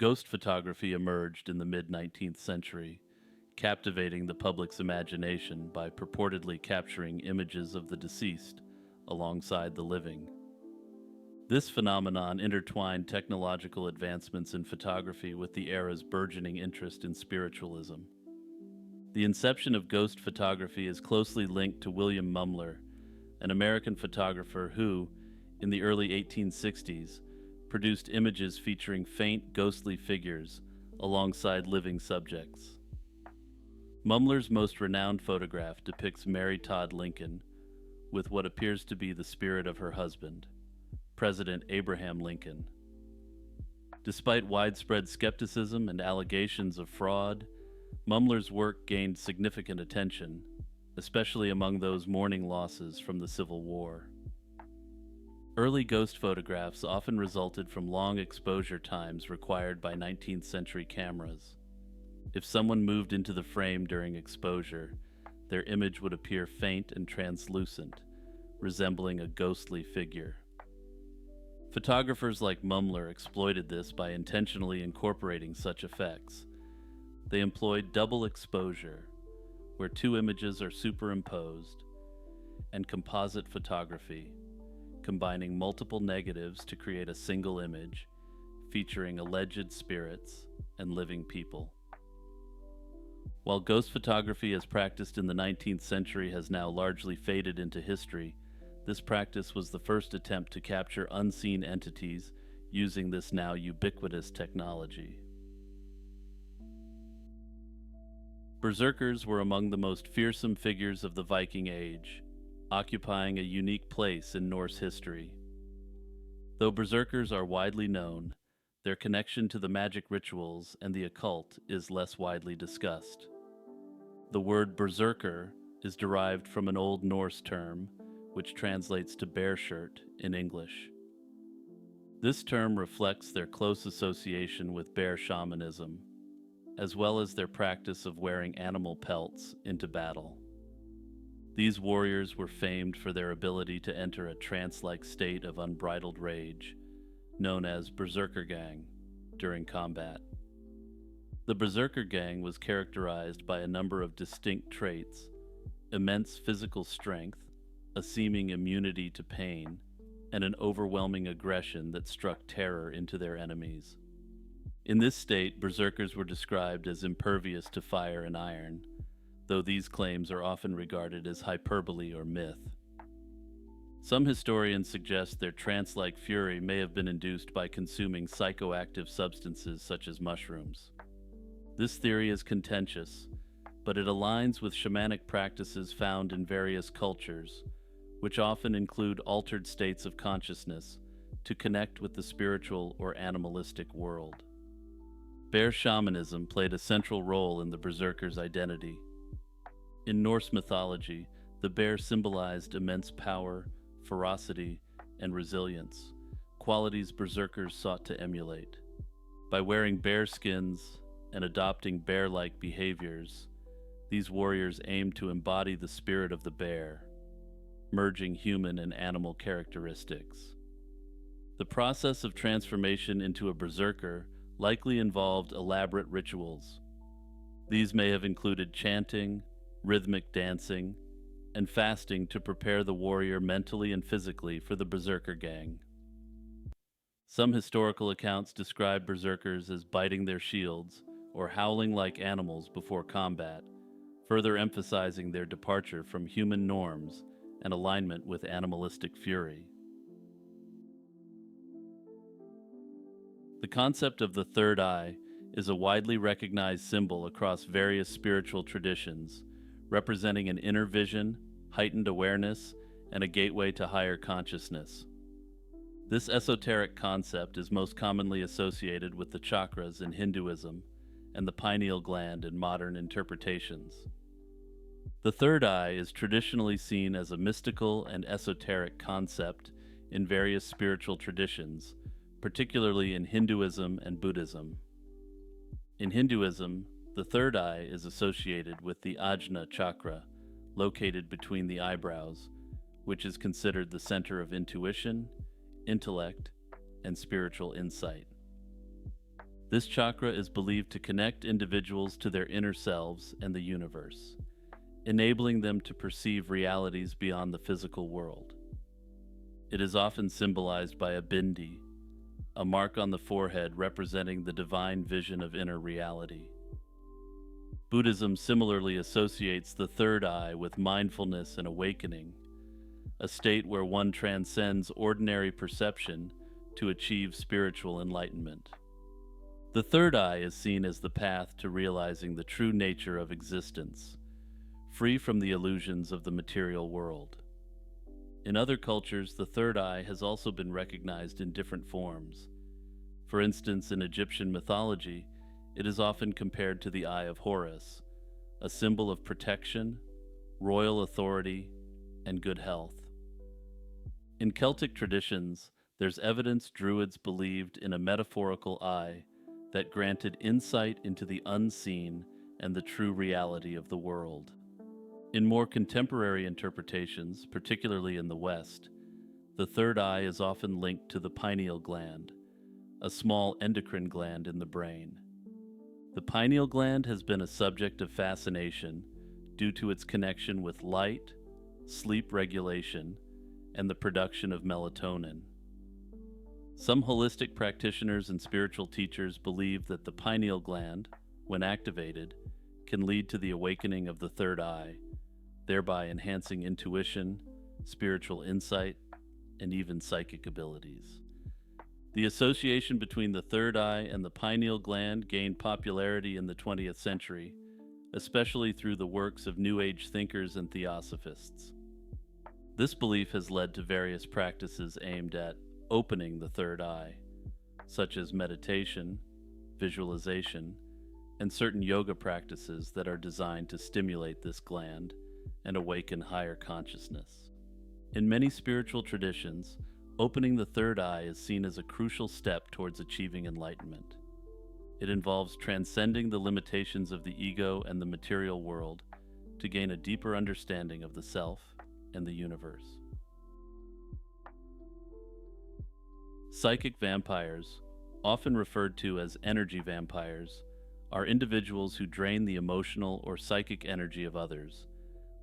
Ghost photography emerged in the mid-19th century, captivating the public's imagination by purportedly capturing images of the deceased alongside the living. This phenomenon intertwined technological advancements in photography with the era's burgeoning interest in spiritualism. The inception of ghost photography is closely linked to William Mumler, an American photographer who, in the early 1860s, produced images featuring faint, ghostly figures alongside living subjects. Mumler's most renowned photograph depicts Mary Todd Lincoln with what appears to be the spirit of her husband, President Abraham Lincoln. Despite widespread skepticism and allegations of fraud, Mumler's work gained significant attention, especially among those mourning losses from the Civil War. Early ghost photographs often resulted from long exposure times required by 19th century cameras. If someone moved into the frame during exposure, their image would appear faint and translucent, resembling a ghostly figure. Photographers like Mumler exploited this by intentionally incorporating such effects. They employed double exposure, where two images are superimposed, and composite photography, combining multiple negatives to create a single image, featuring alleged spirits and living people. While ghost photography as practiced in the 19th century has now largely faded into history, this practice was the first attempt to capture unseen entities using this now ubiquitous technology. Berserkers were among the most fearsome figures of the Viking Age, occupying a unique place in Norse history. Though berserkers are widely known, their connection to the magic rituals and the occult is less widely discussed. The word berserker is derived from an Old Norse term, which translates to bear shirt in English. This term reflects their close association with bear shamanism, as well as their practice of wearing animal pelts into battle. These warriors were famed for their ability to enter a trance-like state of unbridled rage, known as Berserker Gang, during combat. The Berserker Gang was characterized by a number of distinct traits: immense physical strength, a seeming immunity to pain, and an overwhelming aggression that struck terror into their enemies. In this state, berserkers were described as impervious to fire and iron, though these claims are often regarded as hyperbole or myth. Some historians suggest their trance-like fury may have been induced by consuming psychoactive substances such as mushrooms. This theory is contentious, but it aligns with shamanic practices found in various cultures, which often include altered states of consciousness to connect with the spiritual or animalistic world. Bear shamanism played a central role in the berserker's identity. In Norse mythology, the bear symbolized immense power, ferocity, and resilience, qualities berserkers sought to emulate. By wearing bear skins and adopting bear-like behaviors, these warriors aimed to embody the spirit of the bear, merging human and animal characteristics. The process of transformation into a berserker likely involved elaborate rituals. These may have included chanting, rhythmic dancing, and fasting to prepare the warrior mentally and physically for the Berserker Gang. Some historical accounts describe berserkers as biting their shields or howling like animals before combat, further emphasizing their departure from human norms and alignment with animalistic fury. The concept of the third eye is a widely recognized symbol across various spiritual traditions, representing an inner vision, heightened awareness, and a gateway to higher consciousness. This esoteric concept is most commonly associated with the chakras in Hinduism and the pineal gland in modern interpretations. The third eye is traditionally seen as a mystical and esoteric concept in various spiritual traditions, particularly in Hinduism and Buddhism. In Hinduism, the third eye is associated with the Ajna chakra, located between the eyebrows, which is considered the center of intuition, intellect, and spiritual insight. This chakra is believed to connect individuals to their inner selves and the universe, enabling them to perceive realities beyond the physical world. It is often symbolized by a bindi, a mark on the forehead representing the divine vision of inner reality. Buddhism similarly associates the third eye with mindfulness and awakening, a state where one transcends ordinary perception to achieve spiritual enlightenment. The third eye is seen as the path to realizing the true nature of existence, free from the illusions of the material world. In other cultures, the third eye has also been recognized in different forms. For instance, in Egyptian mythology, it is often compared to the Eye of Horus, a symbol of protection, royal authority, and good health. In Celtic traditions, there's evidence Druids believed in a metaphorical eye that granted insight into the unseen and the true reality of the world. In more contemporary interpretations, particularly in the West, the third eye is often linked to the pineal gland, a small endocrine gland in the brain. The pineal gland has been a subject of fascination due to its connection with light, sleep regulation, and the production of melatonin. Some holistic practitioners and spiritual teachers believe that the pineal gland, when activated, can lead to the awakening of the third eye, thereby enhancing intuition, spiritual insight, and even psychic abilities. The association between the third eye and the pineal gland gained popularity in the 20th century, especially through the works of New Age thinkers and theosophists. This belief has led to various practices aimed at opening the third eye, such as meditation, visualization, and certain yoga practices that are designed to stimulate this gland and awaken higher consciousness. In many spiritual traditions, opening the third eye is seen as a crucial step towards achieving enlightenment. It involves transcending the limitations of the ego and the material world to gain a deeper understanding of the self and the universe. Psychic vampires, often referred to as energy vampires, are individuals who drain the emotional or psychic energy of others,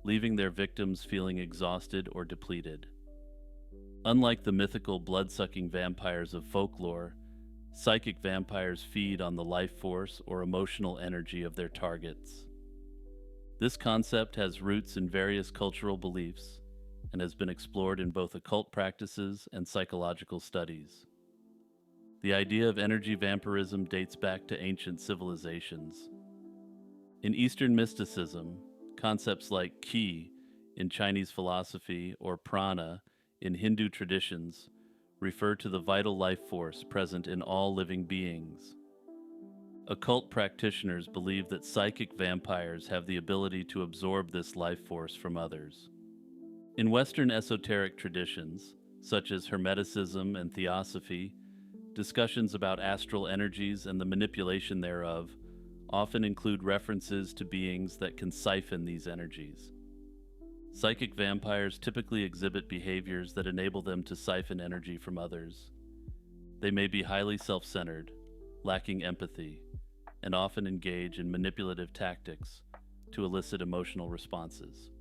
leaving their victims feeling exhausted or depleted. Unlike the mythical blood-sucking vampires of folklore, psychic vampires feed on the life force or emotional energy of their targets. This concept has roots in various cultural beliefs and has been explored in both occult practices and psychological studies. The idea of energy vampirism dates back to ancient civilizations. In Eastern mysticism, concepts like ki in Chinese philosophy or prana in Hindu traditions refer to the vital life force present in all living beings. Occult practitioners believe that psychic vampires have the ability to absorb this life force from others. In Western esoteric traditions, such as Hermeticism and Theosophy, discussions about astral energies and the manipulation thereof often include references to beings that can siphon these energies. Psychic vampires typically exhibit behaviors that enable them to siphon energy from others. They may be highly self-centered, lacking empathy, and often engage in manipulative tactics to elicit emotional responses.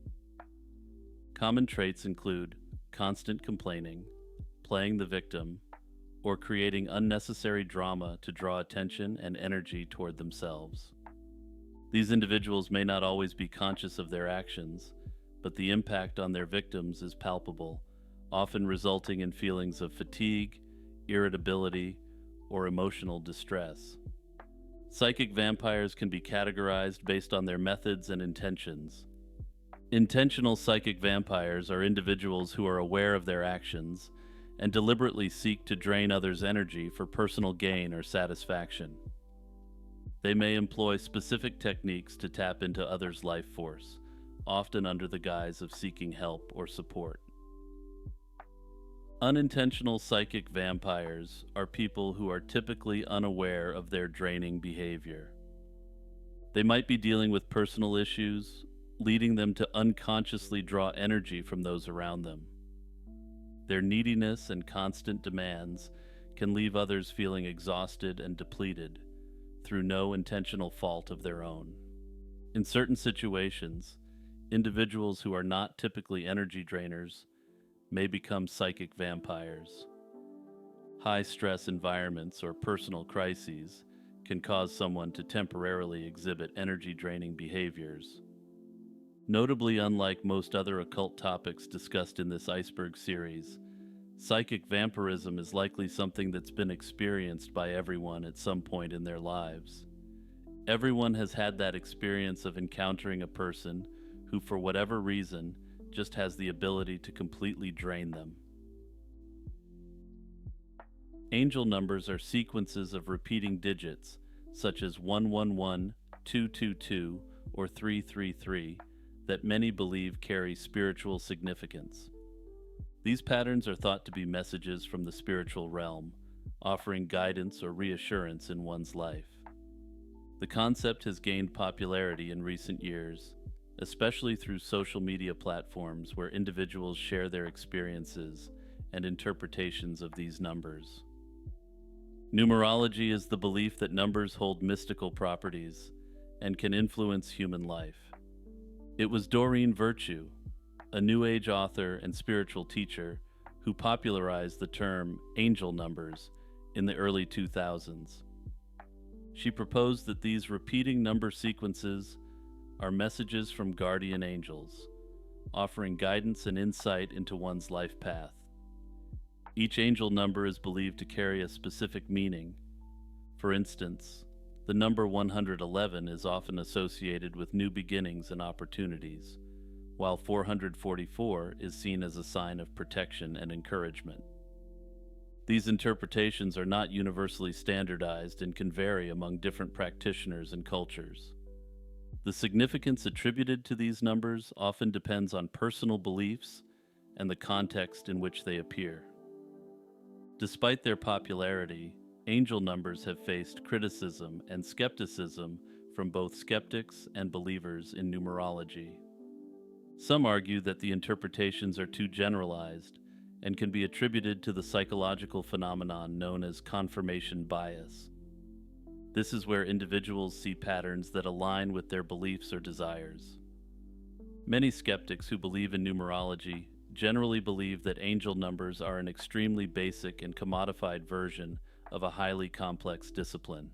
Common traits include constant complaining, playing the victim, or creating unnecessary drama to draw attention and energy toward themselves. These individuals may not always be conscious of their actions, but the impact on their victims is palpable, often resulting in feelings of fatigue, irritability, or emotional distress. Psychic vampires can be categorized based on their methods and intentions. Intentional psychic vampires are individuals who are aware of their actions and deliberately seek to drain others' energy for personal gain or satisfaction. They may employ specific techniques to tap into others' life force, often under the guise of seeking help or support. Unintentional psychic vampires are people who are typically unaware of their draining behavior. They might be dealing with personal issues, leading them to unconsciously draw energy from those around them. Their neediness and constant demands can leave others feeling exhausted and depleted, through no intentional fault of their own. In certain situations, individuals who are not typically energy drainers may become psychic vampires. High-stress environments or personal crises can cause someone to temporarily exhibit energy-draining behaviors. Notably, unlike most other occult topics discussed in this iceberg series, psychic vampirism is likely something that's been experienced by everyone at some point in their lives. Everyone has had that experience of encountering a person who, for whatever reason, just has the ability to completely drain them. Angel numbers are sequences of repeating digits, such as 111, 222, or 333, that many believe carry spiritual significance. These patterns are thought to be messages from the spiritual realm, offering guidance or reassurance in one's life. The concept has gained popularity in recent years, especially through social media platforms where individuals share their experiences and interpretations of these numbers. Numerology is the belief that numbers hold mystical properties and can influence human life. It was Doreen Virtue, a New Age author and spiritual teacher, who popularized the term angel numbers in the early 2000s. She proposed that these repeating number sequences are messages from guardian angels, offering guidance and insight into one's life path. Each angel number is believed to carry a specific meaning. For instance, the number 111 is often associated with new beginnings and opportunities, while 444 is seen as a sign of protection and encouragement. These interpretations are not universally standardized and can vary among different practitioners and cultures. The significance attributed to these numbers often depends on personal beliefs and the context in which they appear. Despite their popularity, angel numbers have faced criticism and skepticism from both skeptics and believers in numerology. Some argue that the interpretations are too generalized and can be attributed to the psychological phenomenon known as confirmation bias. This is where individuals see patterns that align with their beliefs or desires. Many skeptics who believe in numerology generally believe that angel numbers are an extremely basic and commodified version of a highly complex discipline.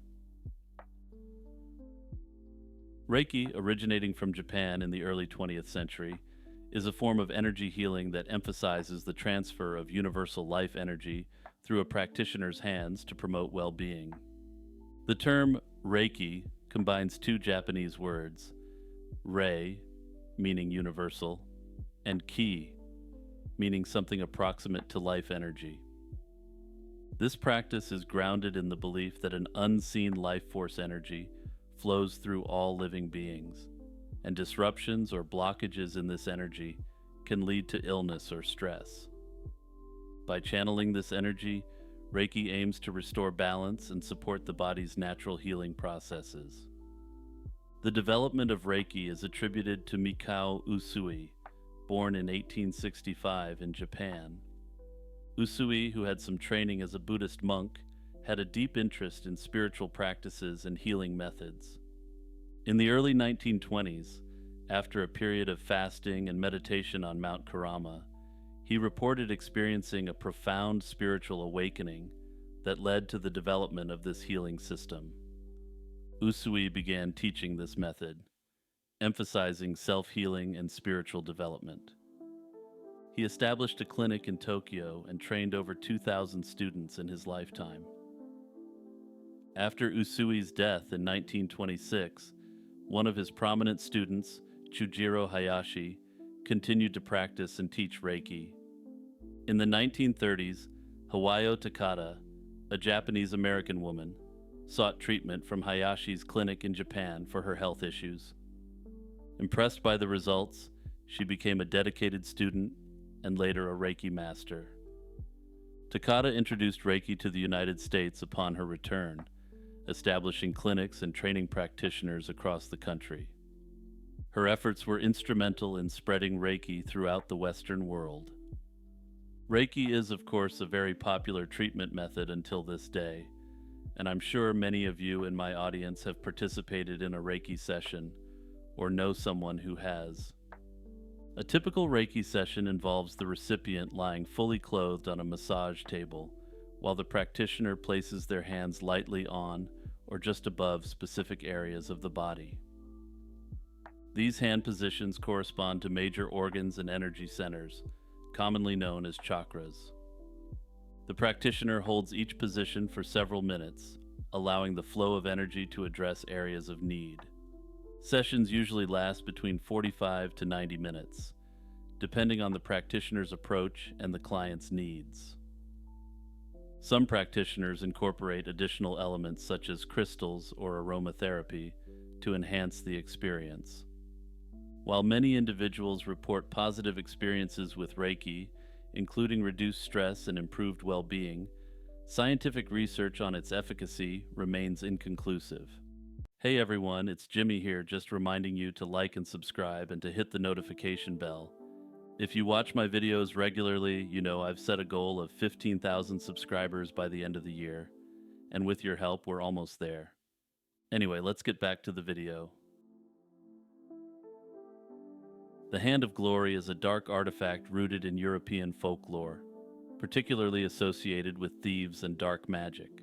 Reiki, originating from Japan in the early 20th century, is a form of energy healing that emphasizes the transfer of universal life energy through a practitioner's hands to promote well-being. The term Reiki combines two Japanese words, rei, meaning universal, and ki, meaning something approximate to life energy. This practice is grounded in the belief that an unseen life force energy flows through all living beings, and disruptions or blockages in this energy can lead to illness or stress. By channeling this energy, Reiki aims to restore balance and support the body's natural healing processes. The development of Reiki is attributed to Mikao Usui, born in 1865 in Japan. Usui, who had some training as a Buddhist monk, had a deep interest in spiritual practices and healing methods. In the early 1920s, after a period of fasting and meditation on Mount Karama, he reported experiencing a profound spiritual awakening that led to the development of this healing system. Usui began teaching this method, emphasizing self-healing and spiritual development. He established a clinic in Tokyo and trained over 2,000 students in his lifetime. After Usui's death in 1926, one of his prominent students, Chujiro Hayashi, continued to practice and teach Reiki. In the 1930s, Hawayo Takada, a Japanese-American woman, sought treatment from Hayashi's clinic in Japan for her health issues. Impressed by the results, she became a dedicated student and later a Reiki master. Takada introduced Reiki to the United States upon her return, establishing clinics and training practitioners across the country. Her efforts were instrumental in spreading Reiki throughout the Western world. Reiki is, of course, a very popular treatment method until this day, and I'm sure many of you in my audience have participated in a Reiki session or know someone who has. A typical Reiki session involves the recipient lying fully clothed on a massage table, while the practitioner places their hands lightly on or just above specific areas of the body. These hand positions correspond to major organs and energy centers, commonly known as chakras. The practitioner holds each position for several minutes, allowing the flow of energy to address areas of need. Sessions usually last between 45 to 90 minutes, depending on the practitioner's approach and the client's needs. Some practitioners incorporate additional elements such as crystals or aromatherapy to enhance the experience. While many individuals report positive experiences with Reiki, including reduced stress and improved well-being, scientific research on its efficacy remains inconclusive. Hey everyone, it's Jimmy here, just reminding you to like and subscribe and to hit the notification bell. If you watch my videos regularly, you know I've set a goal of 15,000 subscribers by the end of the year, and with your help, we're almost there. Anyway, let's get back to the video. The Hand of Glory is a dark artifact rooted in European folklore, particularly associated with thieves and dark magic.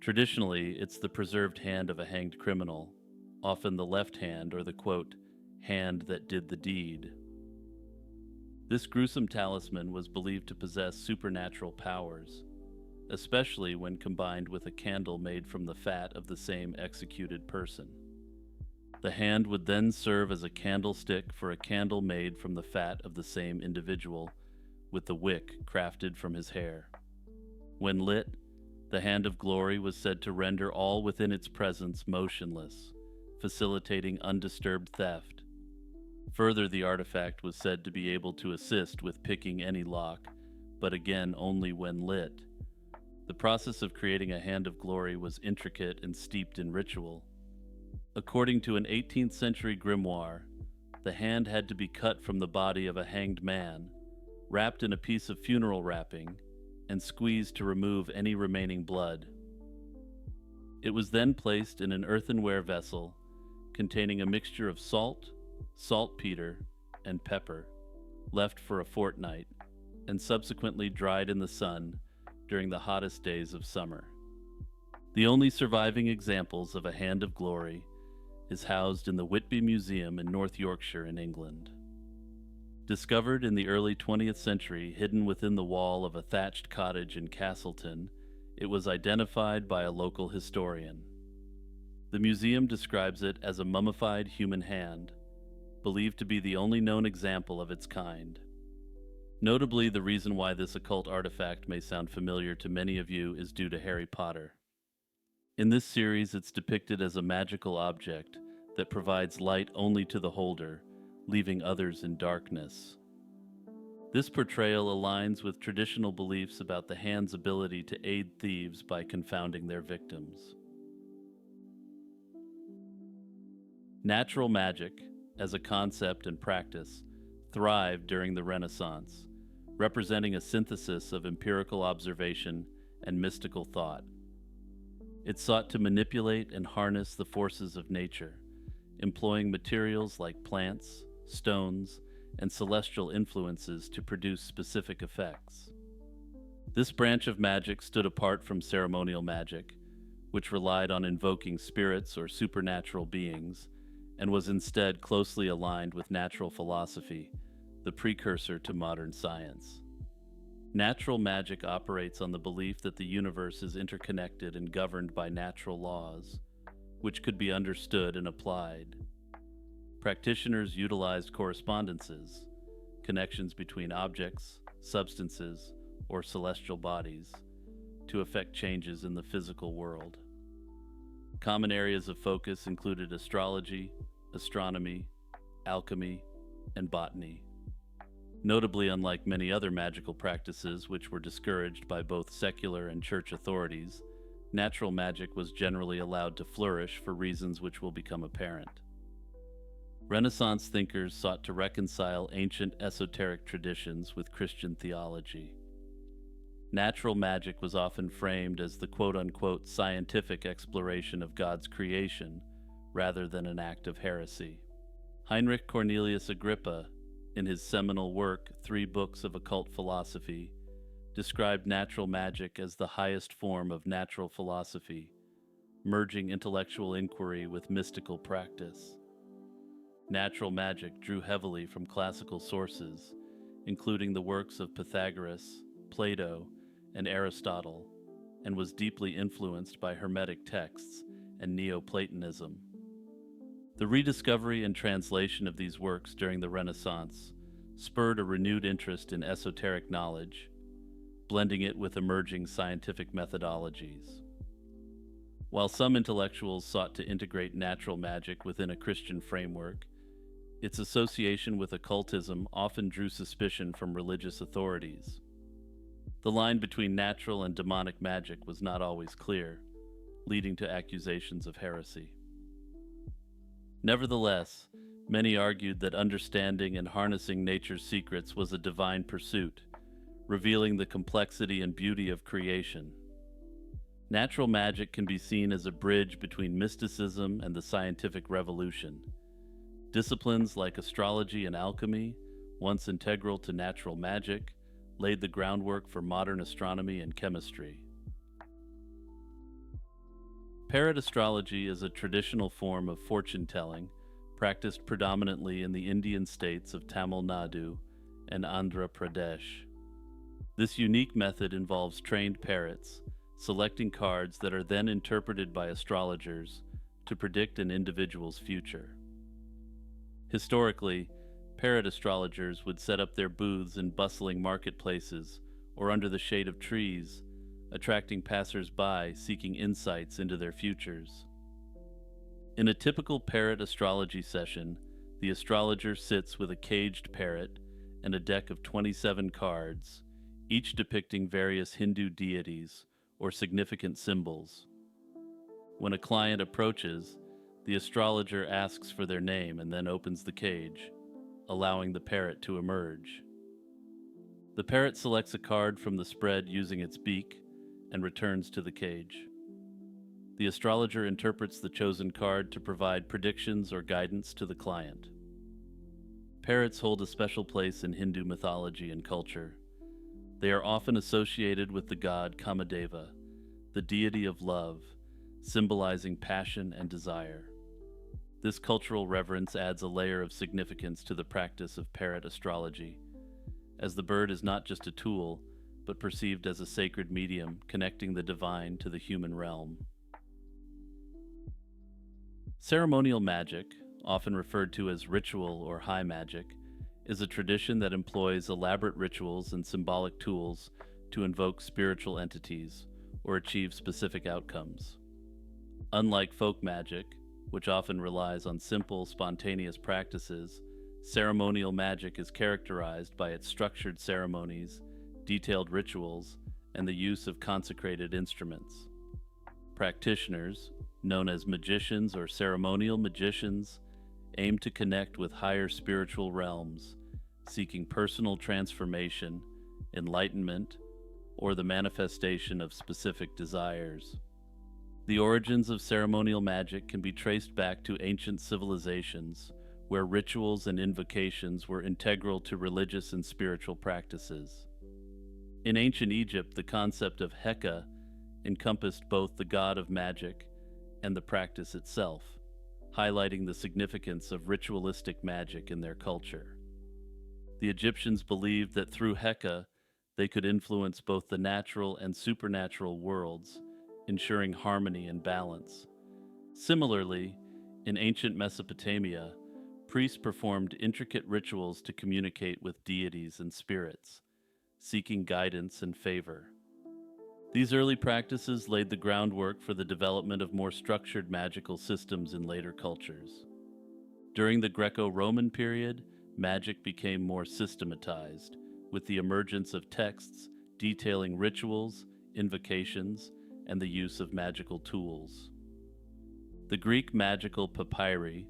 Traditionally, it's the preserved hand of a hanged criminal, often the left hand or the, quote, hand that did the deed. This gruesome talisman was believed to possess supernatural powers, especially when combined with a candle made from the fat of the same executed person. The hand would then serve as a candlestick for a candle made from the fat of the same individual, with the wick crafted from his hair. When lit, the Hand of Glory was said to render all within its presence motionless, facilitating undisturbed theft. Further, the artifact was said to be able to assist with picking any lock, but again only when lit. The process of creating a Hand of Glory was intricate and steeped in ritual. According to an 18th century grimoire, the hand had to be cut from the body of a hanged man, wrapped in a piece of funeral wrapping, and squeezed to remove any remaining blood. It was then placed in an earthenware vessel containing a mixture of salt, saltpeter, and pepper, left for a fortnight, and subsequently dried in the sun during the hottest days of summer. The only surviving examples of a Hand of Glory is housed in the Whitby Museum in North Yorkshire in England. Discovered in the early 20th century hidden within the wall of a thatched cottage in Castleton, it was identified by a local historian. The museum describes it as a mummified human hand, believed to be the only known example of its kind. Notably, the reason why this occult artifact may sound familiar to many of you is due to Harry Potter. In this series, it's depicted as a magical object that provides light only to the holder, leaving others in darkness. This portrayal aligns with traditional beliefs about the hand's ability to aid thieves by confounding their victims. Natural magic, as a concept and practice, thrived during the Renaissance, representing a synthesis of empirical observation and mystical thought. It sought to manipulate and harness the forces of nature, employing materials like plants, stones, and celestial influences to produce specific effects. This branch of magic stood apart from ceremonial magic, which relied on invoking spirits or supernatural beings, and was instead closely aligned with natural philosophy, the precursor to modern science. Natural magic operates on the belief that the universe is interconnected and governed by natural laws, which could be understood and applied. Practitioners utilized correspondences, connections between objects, substances, or celestial bodies, to effect changes in the physical world. Common areas of focus included astrology, astronomy, alchemy, and botany. Notably, unlike many other magical practices which were discouraged by both secular and church authorities, natural magic was generally allowed to flourish for reasons which will become apparent. Renaissance thinkers sought to reconcile ancient esoteric traditions with Christian theology. Natural magic was often framed as the quote-unquote scientific exploration of God's creation, rather than an act of heresy. Heinrich Cornelius Agrippa, in his seminal work, 3 Books of Occult Philosophy, described natural magic as the highest form of natural philosophy, merging intellectual inquiry with mystical practice. Natural magic drew heavily from classical sources, including the works of Pythagoras, Plato, and Aristotle, and was deeply influenced by Hermetic texts and Neoplatonism. The rediscovery and translation of these works during the Renaissance spurred a renewed interest in esoteric knowledge, blending it with emerging scientific methodologies. While some intellectuals sought to integrate natural magic within a Christian framework, its association with occultism often drew suspicion from religious authorities. The line between natural and demonic magic was not always clear, leading to accusations of heresy. Nevertheless, many argued that understanding and harnessing nature's secrets was a divine pursuit, revealing the complexity and beauty of creation. Natural magic can be seen as a bridge between mysticism and the scientific revolution. Disciplines like astrology and alchemy, once integral to natural magic, laid the groundwork for modern astronomy and chemistry. Parrot astrology is a traditional form of fortune-telling, practiced predominantly in the Indian states of Tamil Nadu and Andhra Pradesh. This unique method involves trained parrots, selecting cards that are then interpreted by astrologers to predict an individual's future. Historically, parrot astrologers would set up their booths in bustling marketplaces or under the shade of trees, attracting passers-by seeking insights into their futures. In a typical parrot astrology session, the astrologer sits with a caged parrot and a deck of 27 cards, each depicting various Hindu deities or significant symbols. When a client approaches, the astrologer asks for their name and then opens the cage, allowing the parrot to emerge. The parrot selects a card from the spread using its beak and returns to the cage. The astrologer interprets the chosen card to provide predictions or guidance to the client. Parrots hold a special place in Hindu mythology and culture. They are often associated with the god Kamadeva, the deity of love, symbolizing passion and desire. This cultural reverence adds a layer of significance to the practice of parrot astrology, as the bird is not just a tool, but perceived as a sacred medium connecting the divine to the human realm. Ceremonial magic, often referred to as ritual or high magic, is a tradition that employs elaborate rituals and symbolic tools to invoke spiritual entities or achieve specific outcomes. Unlike folk magic, which often relies on simple, spontaneous practices, ceremonial magic is characterized by its structured ceremonies, detailed rituals, and the use of consecrated instruments. Practitioners, known as magicians or ceremonial magicians, aim to connect with higher spiritual realms, seeking personal transformation, enlightenment, or the manifestation of specific desires. The origins of ceremonial magic can be traced back to ancient civilizations, where rituals and invocations were integral to religious and spiritual practices. In ancient Egypt, the concept of Heka encompassed both the god of magic and the practice itself, highlighting the significance of ritualistic magic in their culture. The Egyptians believed that through Heka, they could influence both the natural and supernatural worlds, ensuring harmony and balance. Similarly, in ancient Mesopotamia, priests performed intricate rituals to communicate with deities and spirits, seeking guidance and favor. These early practices laid the groundwork for the development of more structured magical systems in later cultures. During the Greco-Roman period, magic became more systematized, with the emergence of texts detailing rituals, invocations, and the use of magical tools. The Greek magical papyri,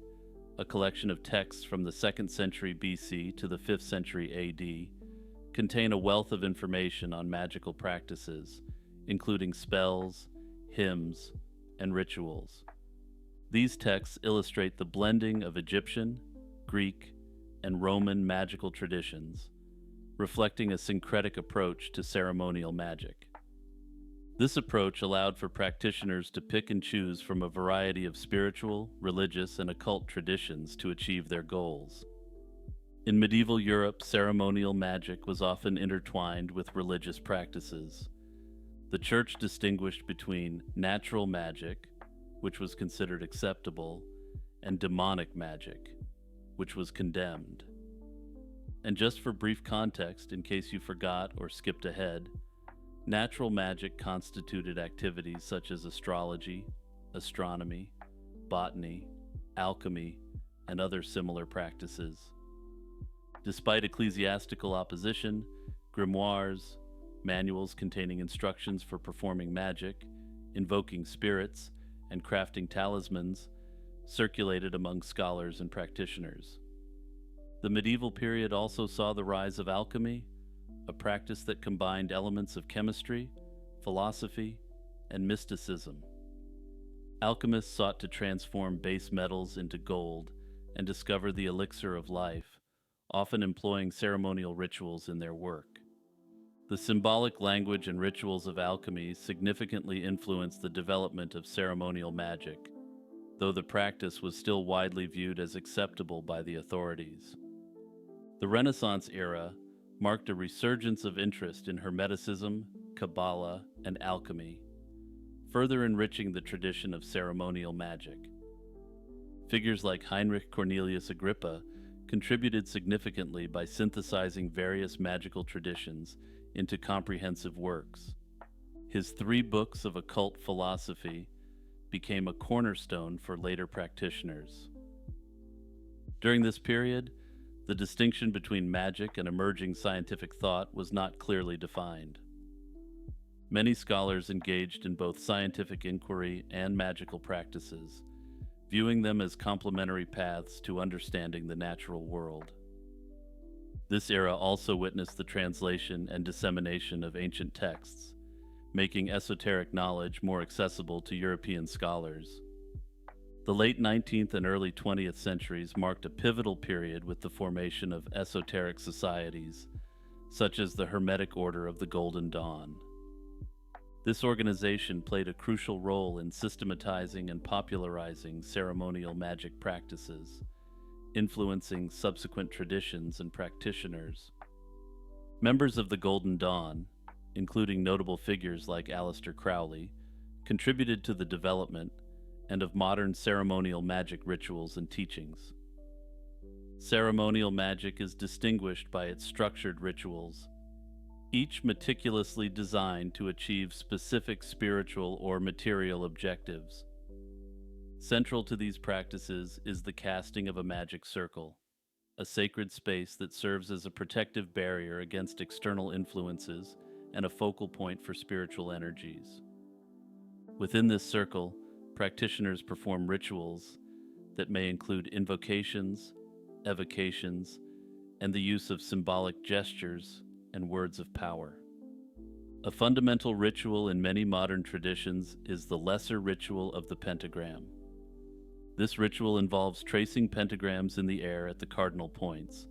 a collection of texts from the 2nd century BC to the 5th century AD, contain a wealth of information on magical practices, including spells, hymns, and rituals. These texts illustrate the blending of Egyptian, Greek, and Roman magical traditions, reflecting a syncretic approach to ceremonial magic. This approach allowed for practitioners to pick and choose from a variety of spiritual, religious, and occult traditions to achieve their goals. In medieval Europe, ceremonial magic was often intertwined with religious practices. The Church distinguished between natural magic, which was considered acceptable, and demonic magic, which was condemned. And just for brief context, in case you forgot or skipped ahead, natural magic constituted activities such as astrology, astronomy, botany, alchemy, and other similar practices. Despite ecclesiastical opposition, grimoires, manuals containing instructions for performing magic, invoking spirits, and crafting talismans circulated among scholars and practitioners. The medieval period also saw the rise of alchemy, a practice that combined elements of chemistry, philosophy, and mysticism. Alchemists sought to transform base metals into gold and discover the elixir of life, often employing ceremonial rituals in their work. The symbolic language and rituals of alchemy significantly influenced the development of ceremonial magic, though the practice was still widely viewed as acceptable by the authorities. The Renaissance era marked a resurgence of interest in Hermeticism, Kabbalah, and alchemy, further enriching the tradition of ceremonial magic. Figures like Heinrich Cornelius Agrippa contributed significantly by synthesizing various magical traditions into comprehensive works. His 3 books of occult philosophy became a cornerstone for later practitioners. During this period, the distinction between magic and emerging scientific thought was not clearly defined. Many scholars engaged in both scientific inquiry and magical practices, viewing them as complementary paths to understanding the natural world. This era also witnessed the translation and dissemination of ancient texts, making esoteric knowledge more accessible to European scholars. The late 19th and early 20th centuries marked a pivotal period with the formation of esoteric societies, such as the Hermetic Order of the Golden Dawn. This organization played a crucial role in systematizing and popularizing ceremonial magic practices, influencing subsequent traditions and practitioners. Members of the Golden Dawn, including notable figures like Aleister Crowley, contributed to the development and of modern ceremonial magic rituals and teachings. Ceremonial magic is distinguished by its structured rituals, each meticulously designed to achieve specific spiritual or material objectives. Central to these practices is the casting of a magic circle, a sacred space that serves as a protective barrier against external influences and a focal point for spiritual energies. Within this circle, practitioners perform rituals that may include invocations, evocations, and the use of symbolic gestures and words of power. A fundamental ritual in many modern traditions is the lesser ritual of the pentagram. This ritual involves tracing pentagrams in the air at the cardinal points,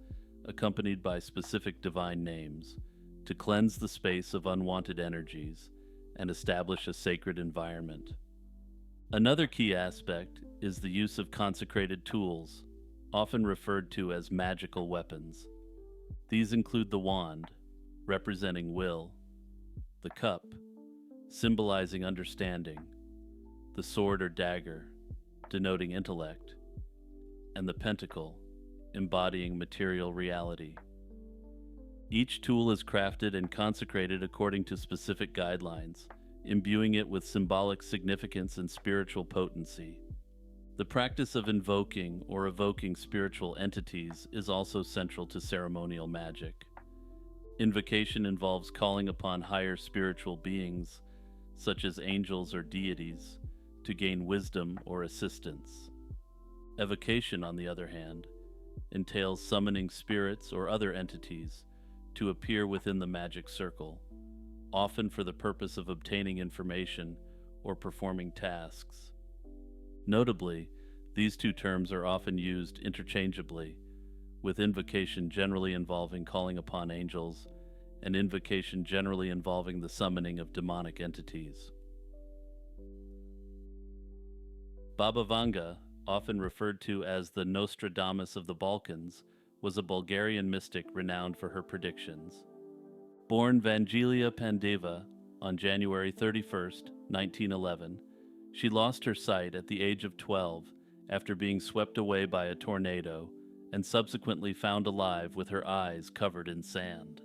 accompanied by specific divine names, to cleanse the space of unwanted energies and establish a sacred environment. Another key aspect is the use of consecrated tools, often referred to as magical weapons. These include the wand, representing will, the cup, symbolizing understanding, the sword or dagger, denoting intellect, and the pentacle, embodying material reality. Each tool is crafted and consecrated according to specific guidelines, imbuing it with symbolic significance and spiritual potency. The practice of invoking or evoking spiritual entities is also central to ceremonial magic. Invocation involves calling upon higher spiritual beings, such as angels or deities, to gain wisdom or assistance. Evocation, on the other hand, entails summoning spirits or other entities to appear within the magic circle, often for the purpose of obtaining information or performing tasks. Notably, these two terms are often used interchangeably, with invocation generally involving calling upon angels and invocation generally involving the summoning of demonic entities. Baba Vanga, often referred to as the Nostradamus of the Balkans, was a Bulgarian mystic renowned for her predictions. Born Vangelia Pandeva on January 31, 1911, she lost her sight at the age of 12 after being swept away by a tornado and subsequently found alive with her eyes covered in sand.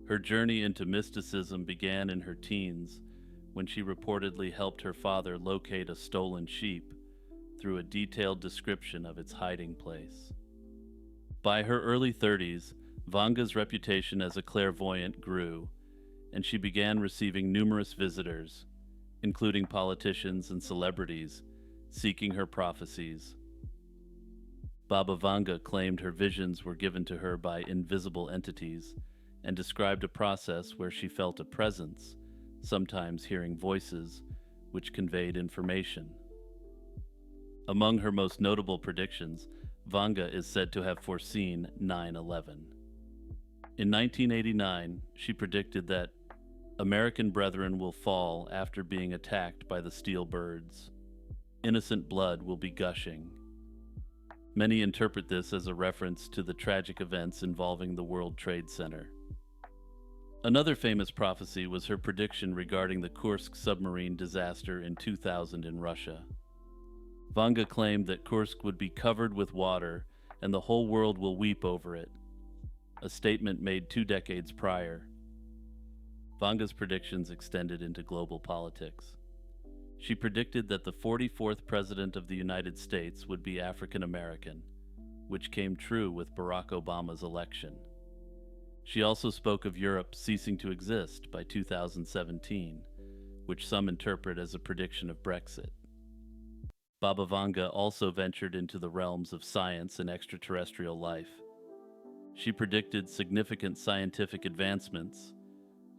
Her journey into mysticism began in her teens when she reportedly helped her father locate a stolen sheep through a detailed description of its hiding place. By her early 30s, Vanga's reputation as a clairvoyant grew, and she began receiving numerous visitors, including politicians and celebrities, seeking her prophecies. Baba Vanga claimed her visions were given to her by invisible entities and described a process where she felt a presence, sometimes hearing voices, which conveyed information. Among her most notable predictions, Vanga is said to have foreseen 9/11. In 1989, she predicted that American brethren will fall after being attacked by the steel birds. Innocent blood will be gushing. Many interpret this as a reference to the tragic events involving the World Trade Center. Another famous prophecy was her prediction regarding the Kursk submarine disaster in 2000 in Russia. Vanga claimed that Kursk would be covered with water and the whole world will weep over it, a statement made 2 decades prior. Vanga's predictions extended into global politics. She predicted that the 44th President of the United States would be African American, which came true with Barack Obama's election. She also spoke of Europe ceasing to exist by 2017, which some interpret as a prediction of Brexit. Baba Vanga also ventured into the realms of science and extraterrestrial life. She predicted significant scientific advancements,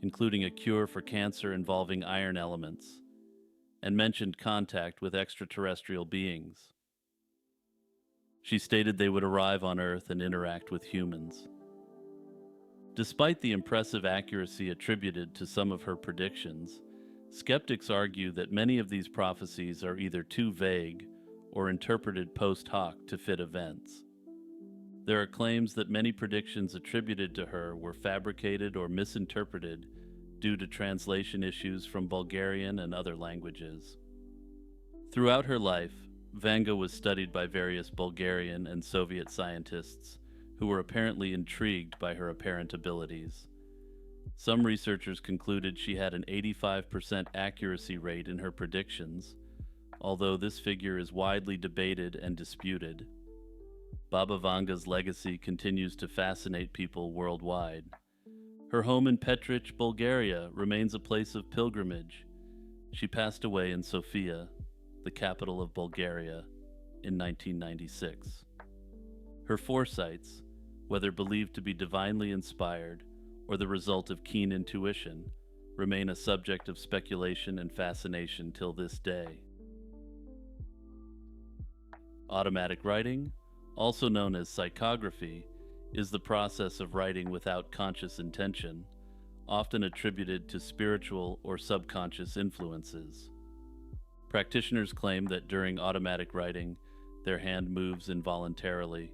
including a cure for cancer involving iron elements, and mentioned contact with extraterrestrial beings. She stated they would arrive on Earth and interact with humans. Despite the impressive accuracy attributed to some of her predictions, skeptics argue that many of these prophecies are either too vague or interpreted post hoc to fit events. There are claims that many predictions attributed to her were fabricated or misinterpreted due to translation issues from Bulgarian and other languages. Throughout her life, Vanga was studied by various Bulgarian and Soviet scientists who were apparently intrigued by her apparent abilities. Some researchers concluded she had an 85% accuracy rate in her predictions, although this figure is widely debated and disputed. Baba Vanga's legacy continues to fascinate people worldwide. Her home in Petrich, Bulgaria, remains a place of pilgrimage. She passed away in Sofia, the capital of Bulgaria, in 1996. Her foresights, whether believed to be divinely inspired or the result of keen intuition, remain a subject of speculation and fascination till this day. Automatic writing, also known as psychography, is the process of writing without conscious intention, often attributed to spiritual or subconscious influences. Practitioners claim that during automatic writing, their hand moves involuntarily,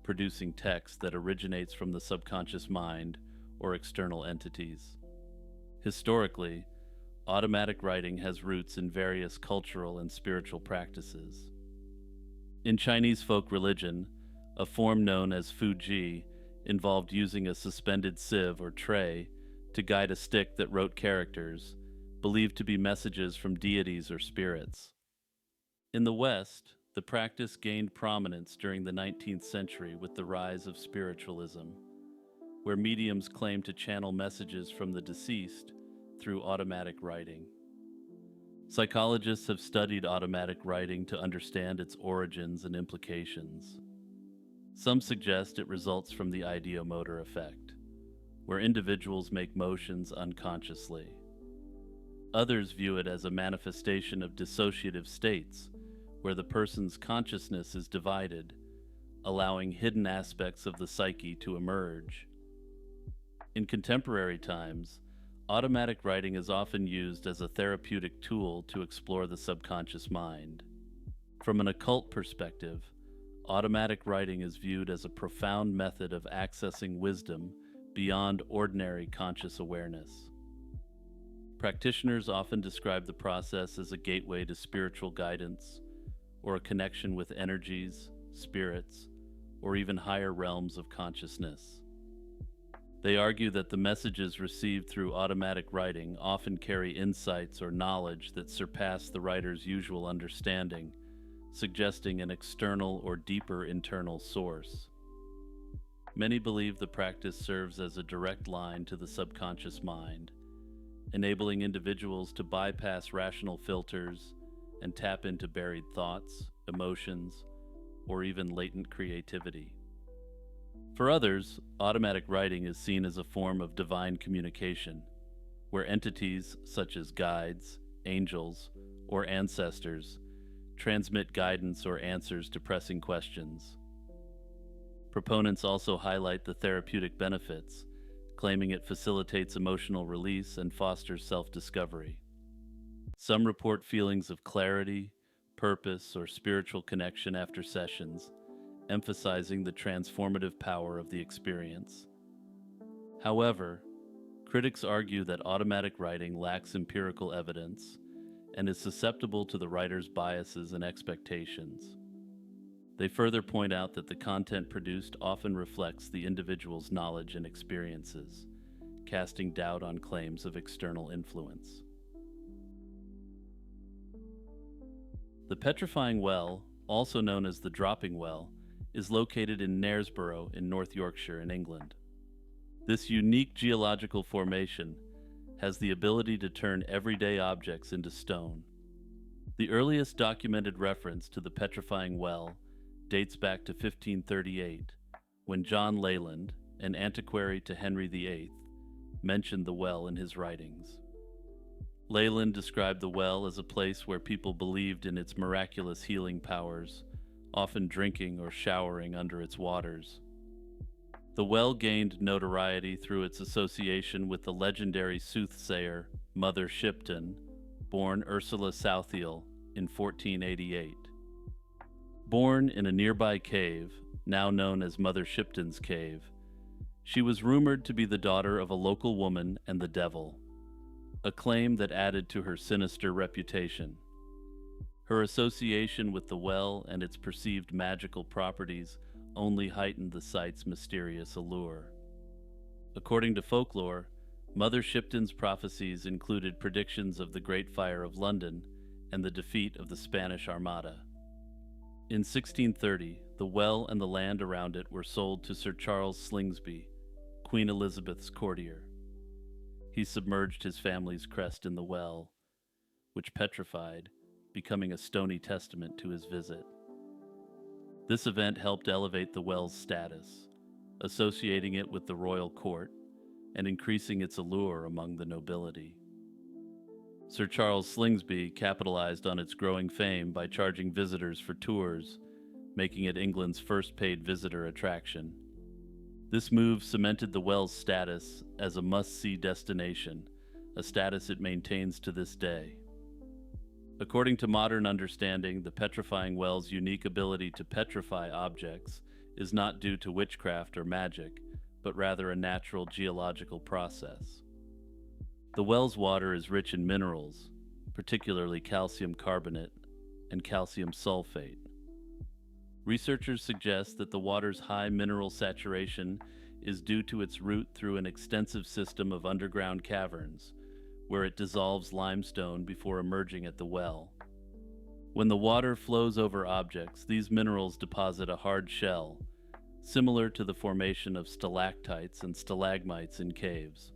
producing text that originates from the subconscious mind or external entities. Historically, automatic writing has roots in various cultural and spiritual practices. In Chinese folk religion, a form known as Fuji involved using a suspended sieve or tray to guide a stick that wrote characters, believed to be messages from deities or spirits. In the West, the practice gained prominence during the 19th century with the rise of spiritualism, where mediums claimed to channel messages from the deceased through automatic writing. Psychologists have studied automatic writing to understand its origins and implications. Some suggest it results from the ideomotor effect, where individuals make motions unconsciously. Others view it as a manifestation of dissociative states, where the person's consciousness is divided, allowing hidden aspects of the psyche to emerge. In contemporary times, automatic writing is often used as a therapeutic tool to explore the subconscious mind. From an occult perspective, automatic writing is viewed as a profound method of accessing wisdom beyond ordinary conscious awareness. Practitioners often describe the process as a gateway to spiritual guidance, or a connection with energies, spirits, or even higher realms of consciousness. They argue that the messages received through automatic writing often carry insights or knowledge that surpass the writer's usual understanding, suggesting an external or deeper internal source. Many believe the practice serves as a direct line to the subconscious mind, enabling individuals to bypass rational filters and tap into buried thoughts, emotions, or even latent creativity. For others, automatic writing is seen as a form of divine communication, where entities such as guides, angels, or ancestors transmit guidance or answers to pressing questions. Proponents also highlight the therapeutic benefits, claiming it facilitates emotional release and fosters self-discovery. Some report feelings of clarity, purpose, or spiritual connection after sessions, emphasizing the transformative power of the experience. However, critics argue that automatic writing lacks empirical evidence and is susceptible to the writer's biases and expectations. They further point out that the content produced often reflects the individual's knowledge and experiences, casting doubt on claims of external influence. The Petrifying Well, also known as the Dropping Well, is located in Knaresborough in North Yorkshire in England. This unique geological formation has the ability to turn everyday objects into stone. The earliest documented reference to the Petrifying Well dates back to 1538, when John Leyland, an antiquary to Henry VIII, mentioned the well in his writings. Leyland described the well as a place where people believed in its miraculous healing powers, often drinking or showering under its waters. The well gained notoriety through its association with the legendary soothsayer Mother Shipton, born Ursula Southiel in 1488. Born in a nearby cave, now known as Mother Shipton's Cave, she was rumored to be the daughter of a local woman and the devil, a claim that added to her sinister reputation. Her association with the well and its perceived magical properties only heightened the site's mysterious allure. According to folklore, Mother Shipton's prophecies included predictions of the Great Fire of London and the defeat of the Spanish Armada. In 1630, the well and the land around it were sold to Sir Charles Slingsby, Queen Elizabeth's courtier. He submerged his family's crest in the well, which petrified, becoming a stony testament to his visit. This event helped elevate the well's status, associating it with the royal court and increasing its allure among the nobility. Sir Charles Slingsby capitalized on its growing fame by charging visitors for tours, making it England's first paid visitor attraction. This move cemented the well's status as a must-see destination, a status it maintains to this day. According to modern understanding, the Petrifying Well's unique ability to petrify objects is not due to witchcraft or magic, but rather a natural geological process. The well's water is rich in minerals, particularly calcium carbonate and calcium sulfate. Researchers suggest that the water's high mineral saturation is due to its route through an extensive system of underground caverns, where it dissolves limestone before emerging at the well. When the water flows over objects, these minerals deposit a hard shell, similar to the formation of stalactites and stalagmites in caves.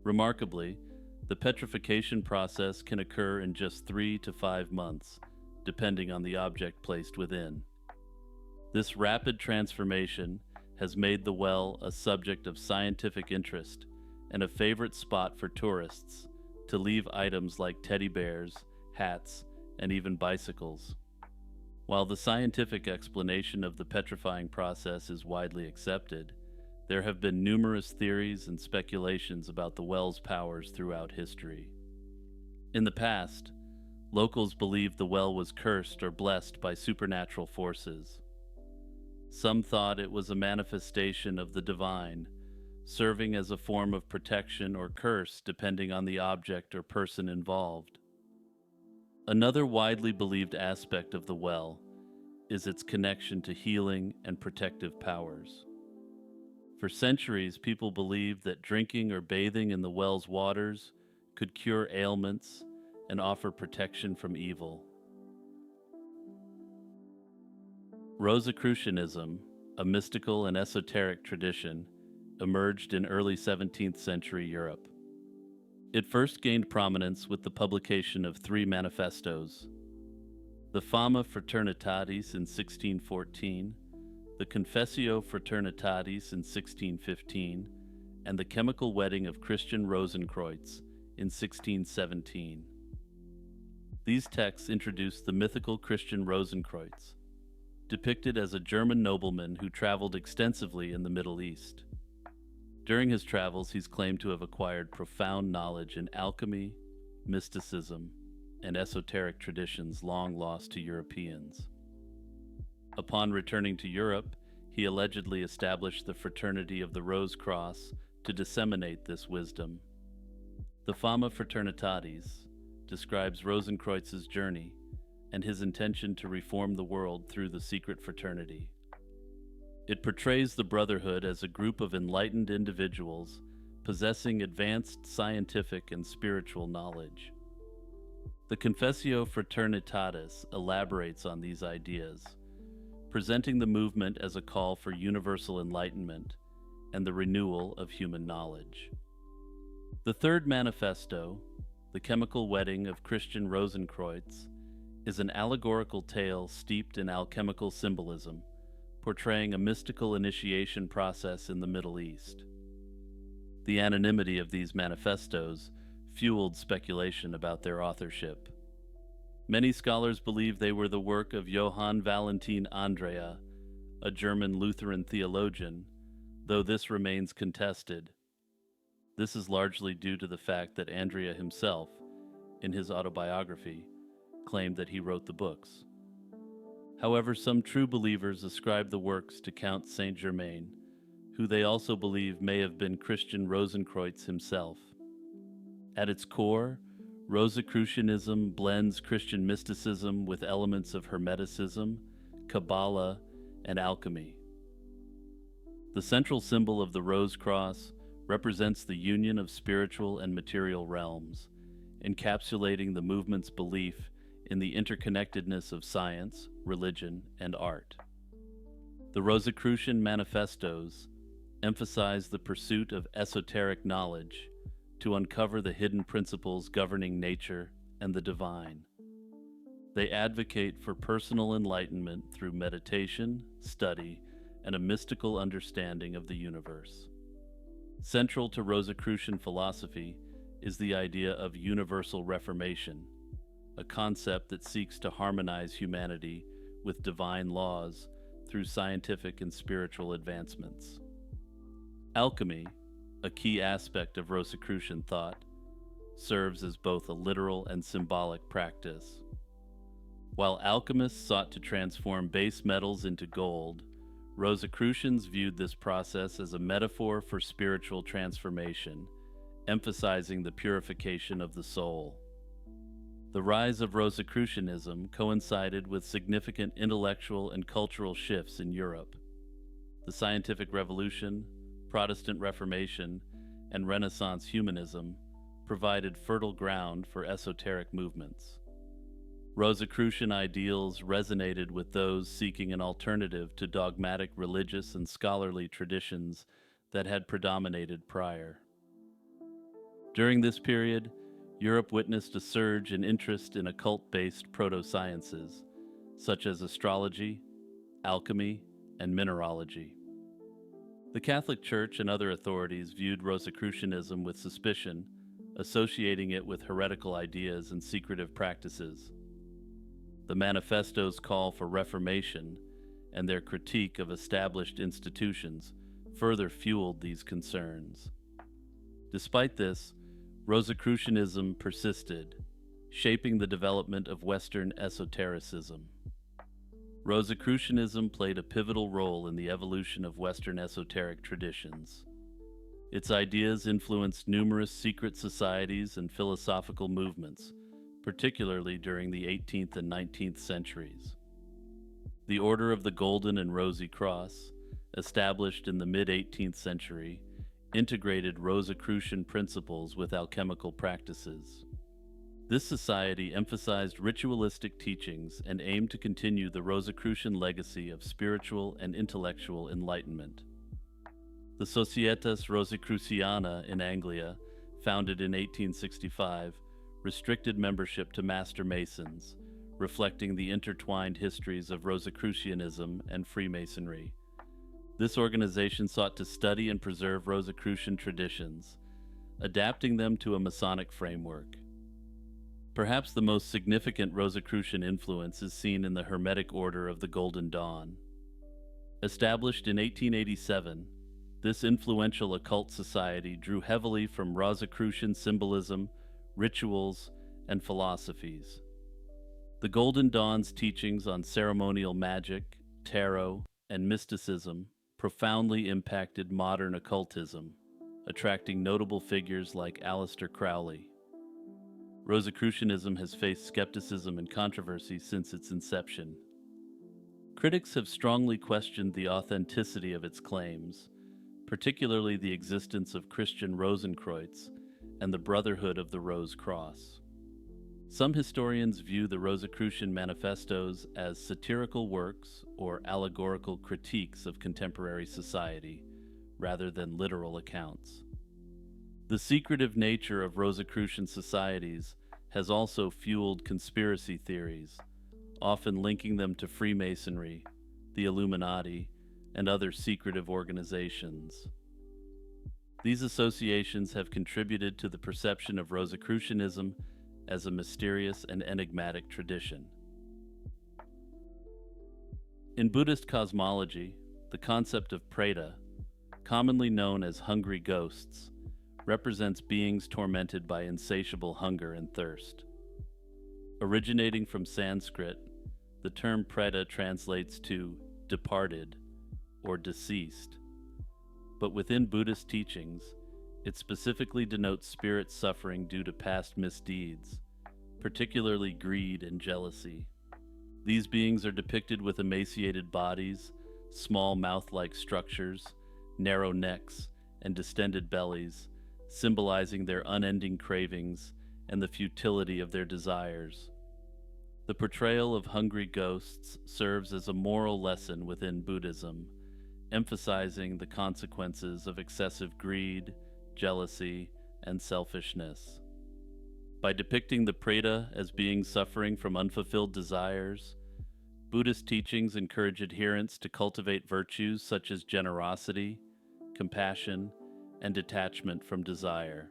Remarkably, the petrification process can occur in just 3 to 5 months, depending on the object placed within. This rapid transformation has made the well a subject of scientific interest and a favorite spot for tourists to leave items like teddy bears, hats, and even bicycles. While the scientific explanation of the petrifying process is widely accepted, there have been numerous theories and speculations about the well's powers throughout history. In the past, locals believed the well was cursed or blessed by supernatural forces. Some thought it was a manifestation of the divine, serving as a form of protection or curse depending on the object or person involved. Another widely believed aspect of the well is its connection to healing and protective powers. For centuries, people believed that drinking or bathing in the well's waters could cure ailments and offer protection from evil. Rosicrucianism, a mystical and esoteric tradition, emerged in early 17th century Europe. It first gained prominence with the publication of three manifestos: the Fama Fraternitatis in 1614, the Confessio Fraternitatis in 1615, and the Chemical Wedding of Christian Rosenkreutz in 1617. These texts introduced the mythical Christian Rosenkreutz, depicted as a German nobleman who traveled extensively in the Middle East. During his travels, he's claimed to have acquired profound knowledge in alchemy, mysticism, and esoteric traditions long lost to Europeans. Upon returning to Europe, he allegedly established the Fraternity of the Rose Cross to disseminate this wisdom. The Fama Fraternitatis describes Rosenkreutz's journey and his intention to reform the world through the secret fraternity. It portrays the Brotherhood as a group of enlightened individuals possessing advanced scientific and spiritual knowledge. The Confessio Fraternitatis elaborates on these ideas, presenting the movement as a call for universal enlightenment and the renewal of human knowledge. The third manifesto, The Chemical Wedding of Christian Rosenkreutz, is an allegorical tale steeped in alchemical symbolism, portraying a mystical initiation process in the Middle East. The anonymity of these manifestos fueled speculation about their authorship. Many scholars believe they were the work of Johann Valentin Andrea, a German Lutheran theologian, though this remains contested. This is largely due to the fact that Andrea himself, in his autobiography, claimed that he wrote the books. However, some true believers ascribe the works to Count Saint Germain, who they also believe may have been Christian Rosenkreutz himself. At its core, Rosicrucianism blends Christian mysticism with elements of Hermeticism, Kabbalah, and alchemy. The central symbol of the Rose Cross represents the union of spiritual and material realms, encapsulating the movement's belief in the interconnectedness of science, religion, and art. The Rosicrucian manifestos emphasize the pursuit of esoteric knowledge to uncover the hidden principles governing nature and the divine. They advocate for personal enlightenment through meditation, study, and a mystical understanding of the universe. Central to Rosicrucian philosophy is the idea of universal reformation, a concept that seeks to harmonize humanity with divine laws through scientific and spiritual advancements. Alchemy, a key aspect of Rosicrucian thought, serves as both a literal and symbolic practice. While alchemists sought to transform base metals into gold, Rosicrucians viewed this process as a metaphor for spiritual transformation, emphasizing the purification of the soul. The rise of Rosicrucianism coincided with significant intellectual and cultural shifts in Europe. The Scientific Revolution, Protestant Reformation, and Renaissance humanism provided fertile ground for esoteric movements. Rosicrucian ideals resonated with those seeking an alternative to dogmatic religious and scholarly traditions that had predominated prior. During this period, Europe witnessed a surge in interest in occult-based proto-sciences, such as astrology, alchemy, and mineralogy. The Catholic Church and other authorities viewed Rosicrucianism with suspicion, associating it with heretical ideas and secretive practices. The manifesto's call for reformation and their critique of established institutions further fueled these concerns. Despite this, Rosicrucianism persisted, shaping the development of Western esotericism. Rosicrucianism played a pivotal role in the evolution of Western esoteric traditions. Its ideas influenced numerous secret societies and philosophical movements, particularly during the 18th and 19th centuries. The Order of the Golden and Rosy Cross, established in the mid-18th century, integrated Rosicrucian principles with alchemical practices. This society emphasized ritualistic teachings and aimed to continue the Rosicrucian legacy of spiritual and intellectual enlightenment. The Societas Rosicruciana in Anglia, founded in 1865, restricted membership to Master Masons, reflecting the intertwined histories of Rosicrucianism and Freemasonry. This organization sought to study and preserve Rosicrucian traditions, adapting them to a Masonic framework. Perhaps the most significant Rosicrucian influence is seen in the Hermetic Order of the Golden Dawn. Established in 1887, this influential occult society drew heavily from Rosicrucian symbolism, rituals, and philosophies. The Golden Dawn's teachings on ceremonial magic, tarot, and mysticism profoundly impacted modern occultism, attracting notable figures like Aleister Crowley. Rosicrucianism has faced skepticism and controversy since its inception. Critics have strongly questioned the authenticity of its claims, particularly the existence of Christian Rosenkreuz and the Brotherhood of the Rose Cross. Some historians view the Rosicrucian manifestos as satirical works or allegorical critiques of contemporary society, rather than literal accounts. The secretive nature of Rosicrucian societies has also fueled conspiracy theories, often linking them to Freemasonry, the Illuminati, and other secretive organizations. These associations have contributed to the perception of Rosicrucianism as a mysterious and enigmatic tradition. In Buddhist cosmology, the concept of Preta, commonly known as hungry ghosts, represents beings tormented by insatiable hunger and thirst. Originating from Sanskrit, the term Preta translates to departed or deceased, but within Buddhist teachings, it specifically denotes spirits suffering due to past misdeeds, particularly greed and jealousy. These beings are depicted with emaciated bodies, small mouth-like structures, narrow necks, and distended bellies, symbolizing their unending cravings and the futility of their desires. The portrayal of hungry ghosts serves as a moral lesson within Buddhism, emphasizing the consequences of excessive greed, jealousy, and selfishness. By depicting the Preta as beings suffering from unfulfilled desires, Buddhist teachings encourage adherents to cultivate virtues such as generosity, compassion, and detachment from desire.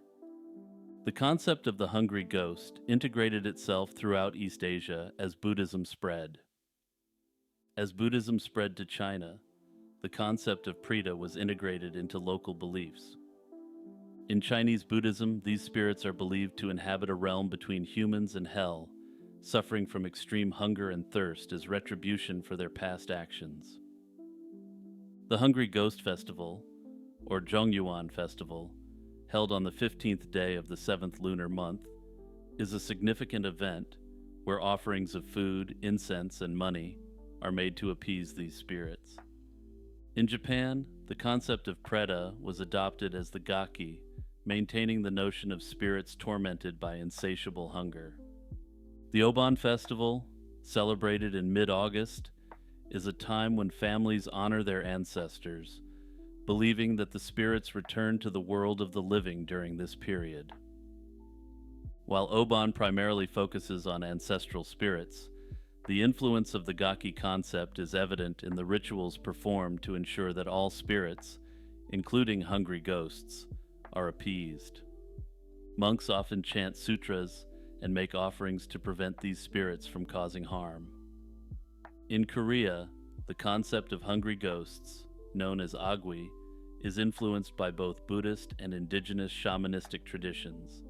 The concept of the hungry ghost integrated itself throughout East Asia as Buddhism spread. As Buddhism spread to China, the concept of Preta was integrated into local beliefs. In Chinese Buddhism, these spirits are believed to inhabit a realm between humans and hell, suffering from extreme hunger and thirst as retribution for their past actions. The Hungry Ghost Festival, or Zhongyuan Festival, held on the 15th day of the 7th lunar month, is a significant event where offerings of food, incense, and money are made to appease these spirits. In Japan, the concept of Preta was adopted as the Gaki, maintaining the notion of spirits tormented by insatiable hunger. The Obon Festival, celebrated in mid-August, is a time when families honor their ancestors, believing that the spirits return to the world of the living during this period. While Obon primarily focuses on ancestral spirits, the influence of the Gaki concept is evident in the rituals performed to ensure that all spirits, including hungry ghosts, are appeased. Monks often chant sutras and make offerings to prevent these spirits from causing harm. In Korea, the concept of hungry ghosts, known as agui, is influenced by both Buddhist and indigenous shamanistic traditions.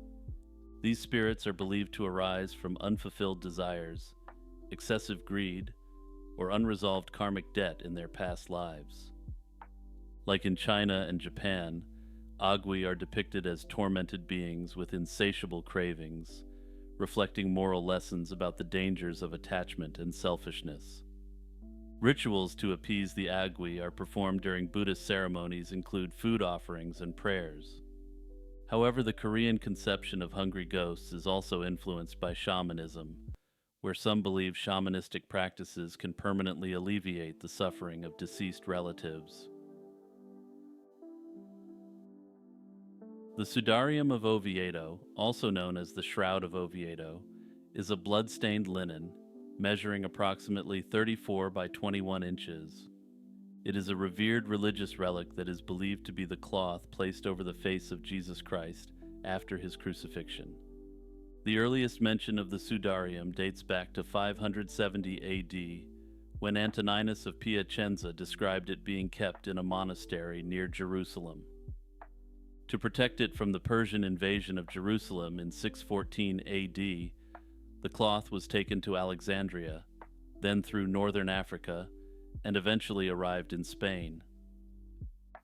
These spirits are believed to arise from unfulfilled desires, excessive greed, or unresolved karmic debt in their past lives. Like in China and Japan, agui are depicted as tormented beings with insatiable cravings, reflecting moral lessons about the dangers of attachment and selfishness. Rituals to appease the agui are performed during Buddhist ceremonies include food offerings and prayers. However, the Korean conception of hungry ghosts is also influenced by shamanism, where some believe shamanistic practices can permanently alleviate the suffering of deceased relatives. The Sudarium of Oviedo, also known as the Shroud of Oviedo, is a blood-stained linen measuring approximately 34 by 21 inches. It is a revered religious relic that is believed to be the cloth placed over the face of Jesus Christ after his crucifixion. The earliest mention of the Sudarium dates back to 570 AD, when Antoninus of Piacenza described it being kept in a monastery near Jerusalem. To protect it from the Persian invasion of Jerusalem in 614 AD, the cloth was taken to Alexandria, then through northern Africa, and eventually arrived in Spain.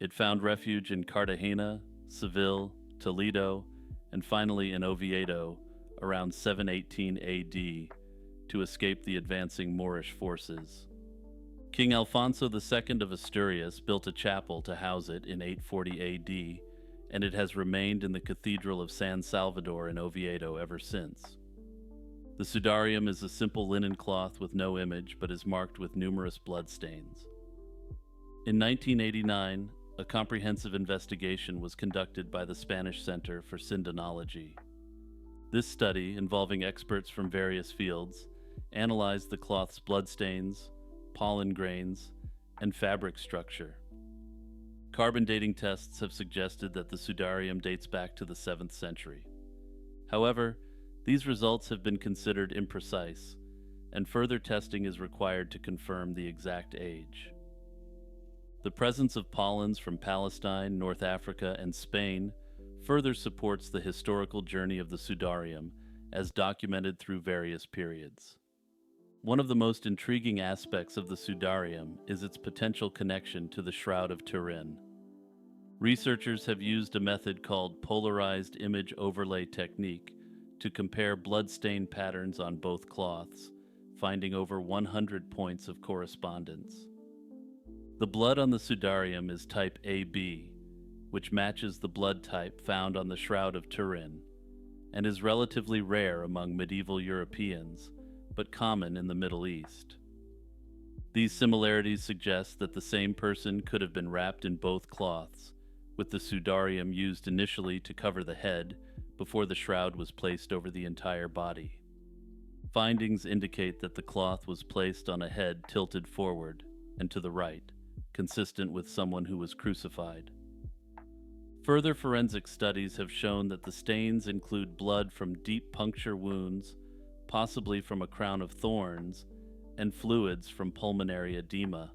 It found refuge in Cartagena, Seville, Toledo, and finally in Oviedo around 718 AD to escape the advancing Moorish forces. King Alfonso II of Asturias built a chapel to house it in 840 AD, and it has remained in the Cathedral of San Salvador in Oviedo ever since. The Sudarium is a simple linen cloth with no image but is marked with numerous bloodstains. In 1989, a comprehensive investigation was conducted by the Spanish Center for Sindonology. This study, involving experts from various fields, analyzed the cloth's bloodstains, pollen grains, and fabric structure. Carbon dating tests have suggested that the Sudarium dates back to the 7th century. However, these results have been considered imprecise, and further testing is required to confirm the exact age. The presence of pollens from Palestine, North Africa, and Spain further supports the historical journey of the Sudarium as documented through various periods. One of the most intriguing aspects of the Sudarium is its potential connection to the Shroud of Turin. Researchers have used a method called polarized image overlay technique to compare blood-stain patterns on both cloths, finding over 100 points of correspondence. The blood on the Sudarium is type AB, which matches the blood type found on the Shroud of Turin, and is relatively rare among medieval Europeans, but common in the Middle East. These similarities suggest that the same person could have been wrapped in both cloths, with the Sudarium used initially to cover the head before the shroud was placed over the entire body. Findings indicate that the cloth was placed on a head tilted forward and to the right, consistent with someone who was crucified. Further forensic studies have shown that the stains include blood from deep puncture wounds, possibly from a crown of thorns, and fluids from pulmonary edema.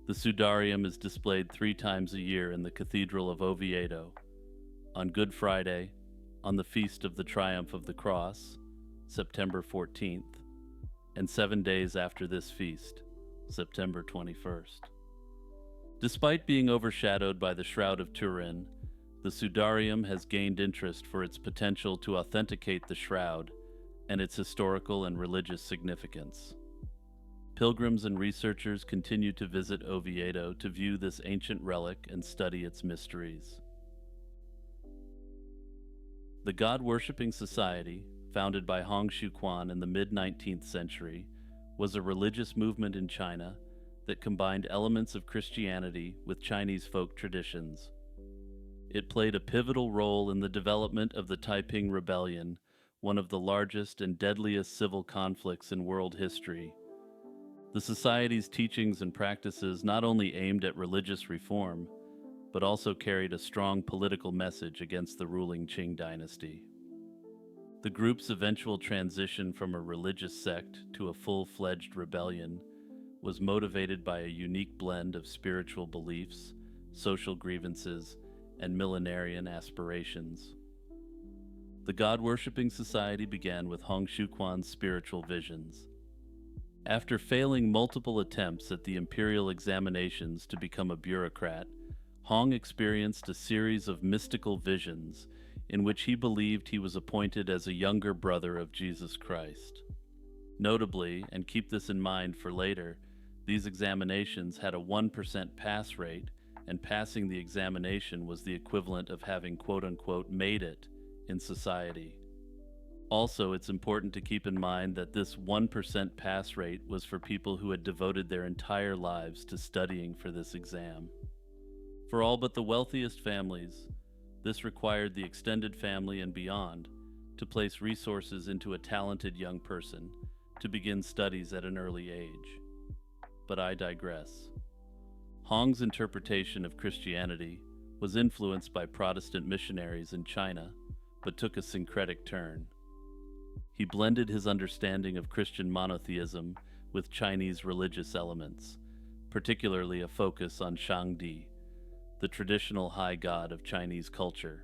The Sudarium is displayed 3 times a year in the Cathedral of Oviedo: on Good Friday, on the Feast of the Triumph of the Cross, September 14th, and 7 days after this feast, September 21st. Despite being overshadowed by the Shroud of Turin, the Sudarium has gained interest for its potential to authenticate the shroud and its historical and religious significance. Pilgrims and researchers continue to visit Oviedo to view this ancient relic and study its mysteries. The God-worshipping society, founded by Hong Xiuquan in the mid-19th century, was a religious movement in China that combined elements of Christianity with Chinese folk traditions. It played a pivotal role in the development of the Taiping Rebellion, one of the largest and deadliest civil conflicts in world history. The society's teachings and practices not only aimed at religious reform, but also carried a strong political message against the ruling Qing dynasty. The group's eventual transition from a religious sect to a full-fledged rebellion was motivated by a unique blend of spiritual beliefs, social grievances, and millenarian aspirations. The God-worshipping society began with Hong Xiuquan's spiritual visions. After failing multiple attempts at the imperial examinations to become a bureaucrat, Hong experienced a series of mystical visions in which he believed he was appointed as a younger brother of Jesus Christ. Notably, and keep this in mind for later, these examinations had a 1% pass rate, and passing the examination was the equivalent of having quote-unquote made it in society. Also, it's important to keep in mind that this 1% pass rate was for people who had devoted their entire lives to studying for this exam. For all but the wealthiest families, this required the extended family and beyond to place resources into a talented young person to begin studies at an early age. But I digress. Hong's interpretation of Christianity was influenced by Protestant missionaries in China, but took a syncretic turn. He blended his understanding of Christian monotheism with Chinese religious elements, particularly a focus on Shangdi, the traditional high god of Chinese culture.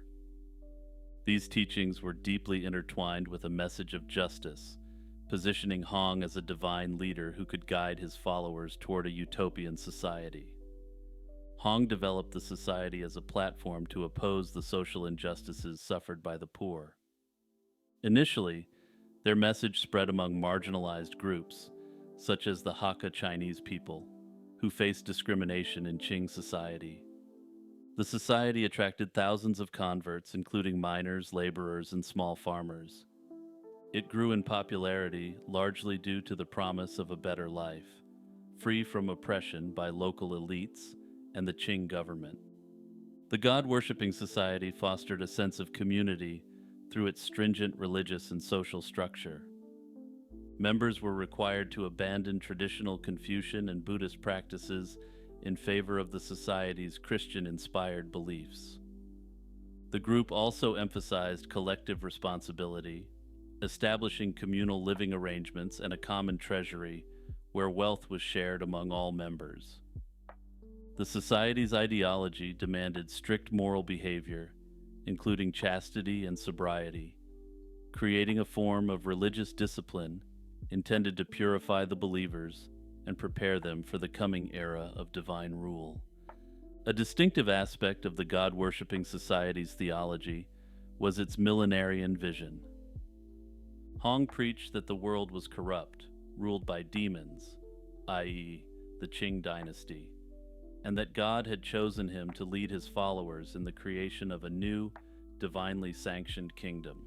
These teachings were deeply intertwined with a message of justice, positioning Hong as a divine leader who could guide his followers toward a utopian society. Hong developed the society as a platform to oppose the social injustices suffered by the poor. Initially, their message spread among marginalized groups, such as the Hakka Chinese people, who faced discrimination in Qing society. The society attracted thousands of converts, including miners, laborers, and small farmers. It grew in popularity largely due to the promise of a better life, free from oppression by local elites and the Qing government. The God-worshipping society fostered a sense of community through its stringent religious and social structure. Members were required to abandon traditional Confucian and Buddhist practices in favor of the society's Christian-inspired beliefs. The group also emphasized collective responsibility, establishing communal living arrangements and a common treasury where wealth was shared among all members. The society's ideology demanded strict moral behavior, including chastity and sobriety, creating a form of religious discipline intended to purify the believers and prepare them for the coming era of divine rule. A distinctive aspect of the God-worshipping society's theology was its millenarian vision. Hong preached that the world was corrupt, ruled by demons, i.e., the Qing dynasty, and that God had chosen him to lead his followers in the creation of a new, divinely sanctioned kingdom.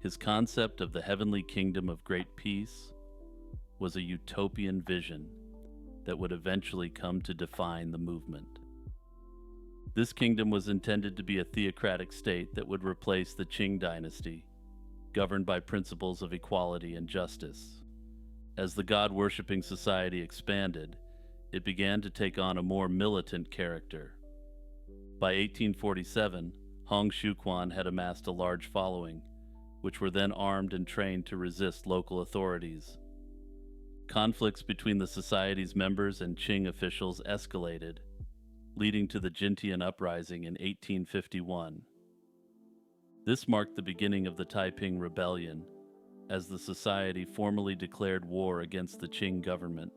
His concept of the heavenly kingdom of great peace was a utopian vision that would eventually come to define the movement. This kingdom was intended to be a theocratic state that would replace the Qing dynasty, governed by principles of equality and justice. As the God-worshipping society expanded, it began to take on a more militant character. By 1847, Hong Xiuquan had amassed a large following, which were then armed and trained to resist local authorities. Conflicts between the society's members and Qing officials escalated, leading to the Jintian Uprising in 1851. This marked the beginning of the Taiping Rebellion, as the society formally declared war against the Qing government,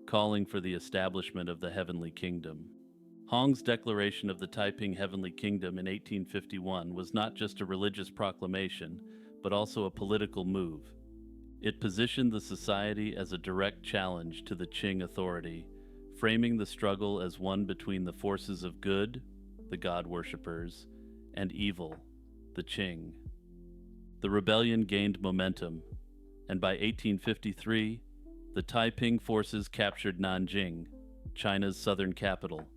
calling for the establishment of the Heavenly Kingdom. Hong's declaration of the Taiping Heavenly Kingdom in 1851 was not just a religious proclamation, but also a political move. It positioned the society as a direct challenge to the Qing authority, framing the struggle as one between the forces of good, the God-worshippers, and evil, the Qing. The rebellion gained momentum, and by 1853, the Taiping forces captured Nanjing, China's southern capital,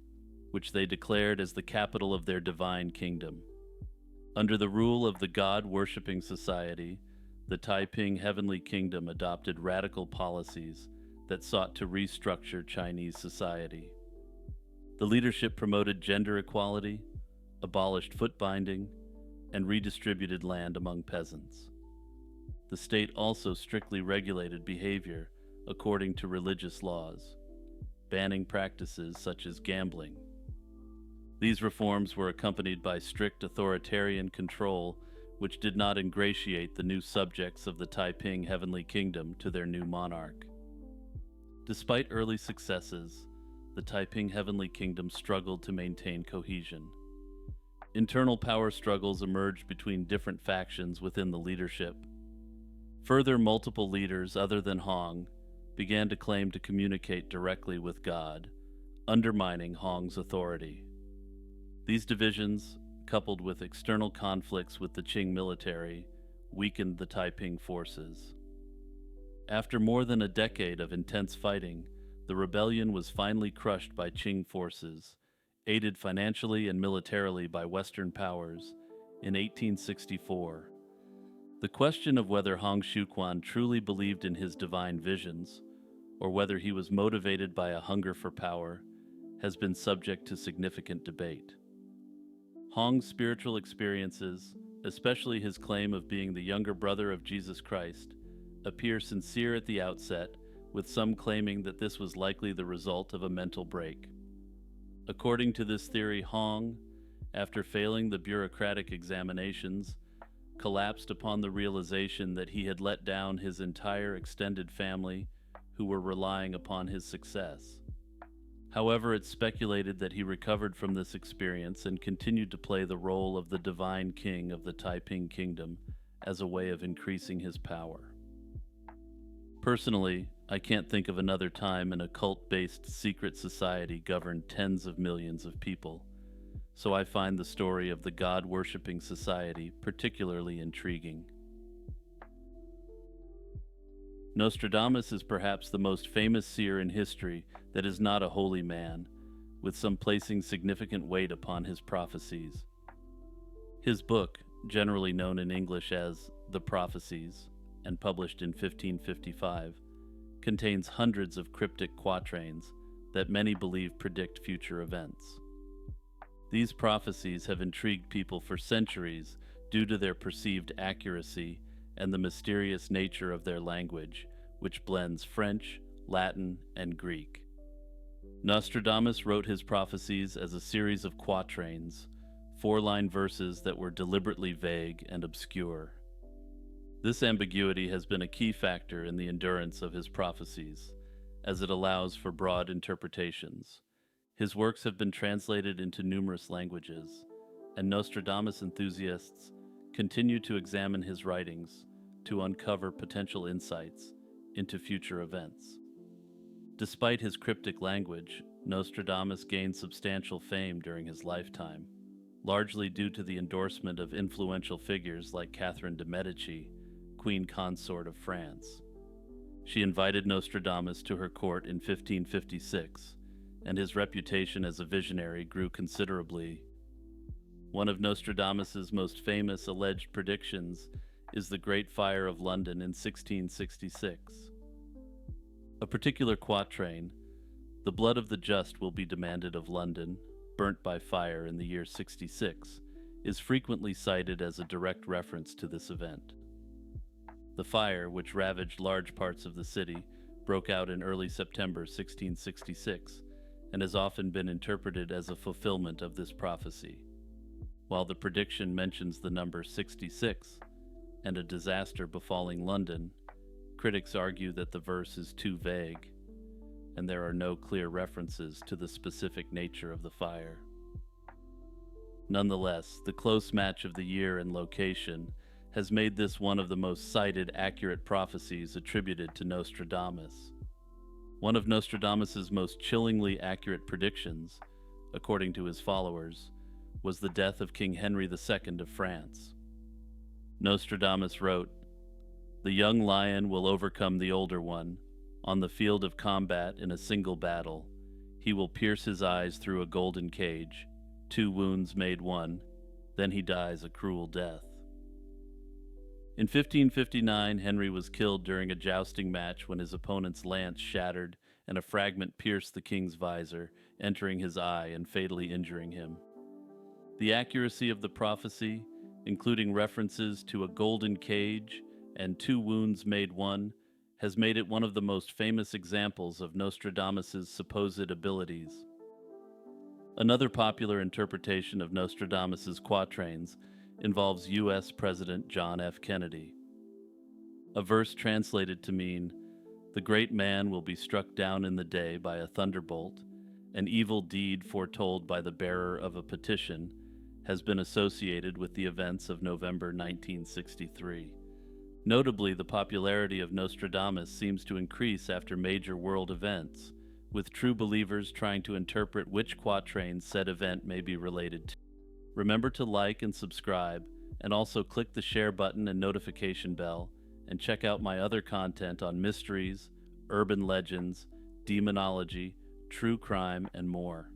which they declared as the capital of their divine kingdom. Under the rule of the God-worshipping society, the Taiping Heavenly Kingdom adopted radical policies that sought to restructure Chinese society. The leadership promoted gender equality, abolished foot binding, and redistributed land among peasants. The state also strictly regulated behavior according to religious laws, banning practices such as gambling. These reforms were accompanied by strict authoritarian control, which did not ingratiate the new subjects of the Taiping Heavenly Kingdom to their new monarch. Despite early successes, the Taiping Heavenly Kingdom struggled to maintain cohesion. Internal power struggles emerged between different factions within the leadership. Further, multiple leaders other than Hong began to claim to communicate directly with God, undermining Hong's authority. These divisions, coupled with external conflicts with the Qing military, weakened the Taiping forces. After more than a decade of intense fighting, the rebellion was finally crushed by Qing forces, aided financially and militarily by Western powers, in 1864. The question of whether Hong Xiuquan truly believed in his divine visions, or whether he was motivated by a hunger for power, has been subject to significant debate. Hong's spiritual experiences, especially his claim of being the younger brother of Jesus Christ, appear sincere at the outset, with some claiming that this was likely the result of a mental break. According to this theory, Hong, after failing the bureaucratic examinations, collapsed upon the realization that he had let down his entire extended family who were relying upon his success. However, it's speculated that he recovered from this experience and continued to play the role of the divine king of the Taiping Kingdom as a way of increasing his power. Personally, I can't think of another time an occult-based secret society governed tens of millions of people, so I find the story of the God-worshipping society particularly intriguing. Nostradamus is perhaps the most famous seer in history that is not a holy man, with some placing significant weight upon his prophecies. His book, generally known in English as The Prophecies, and published in 1555, contains hundreds of cryptic quatrains that many believe predict future events. These prophecies have intrigued people for centuries due to their perceived accuracy and the mysterious nature of their language, which blends French, Latin, and Greek. Nostradamus wrote his prophecies as a series of quatrains, four-line verses that were deliberately vague and obscure. This ambiguity has been a key factor in the endurance of his prophecies, as it allows for broad interpretations. His works have been translated into numerous languages, and Nostradamus enthusiasts continue to examine his writings to uncover potential insights into future events. Despite his cryptic language, Nostradamus gained substantial fame during his lifetime, largely due to the endorsement of influential figures like Catherine de' Medici, Queen Consort of France. She invited Nostradamus to her court in 1556, and his reputation as a visionary grew considerably. One of Nostradamus's most famous alleged predictions is the Great Fire of London in 1666. A particular quatrain, "The blood of the just will be demanded of London, burnt by fire in the year 66, is frequently cited as a direct reference to this event. The fire, which ravaged large parts of the city, broke out in early September 1666, and has often been interpreted as a fulfillment of this prophecy. While the prediction mentions the number 66 and a disaster befalling London, critics argue that the verse is too vague, and there are no clear references to the specific nature of the fire. Nonetheless, the close match of the year and location has made this one of the most cited accurate prophecies attributed to Nostradamus. One of Nostradamus's most chillingly accurate predictions, according to his followers, was the death of King Henry II of France. Nostradamus wrote, "The young lion will overcome the older one. On the field of combat in a single battle, he will pierce his eyes through a golden cage, 2 wounds made 1, then he dies a cruel death." In 1559, Henry was killed during a jousting match when his opponent's lance shattered and a fragment pierced the king's visor, entering his eye and fatally injuring him. The accuracy of the prophecy, including references to a golden cage and two wounds made one, has made it one of the most famous examples of Nostradamus's supposed abilities. Another popular interpretation of Nostradamus's quatrains involves U.S. President John F. Kennedy. A verse translated to mean, "The great man will be struck down in the day by a thunderbolt," an evil deed foretold by the bearer of a petition, has been associated with the events of November 1963. Notably, the popularity of Nostradamus seems to increase after major world events, with true believers trying to interpret which quatrain said event may be related to. Remember to like and subscribe, and also click the share button and notification bell, and check out my other content on mysteries, urban legends, demonology, true crime, and more.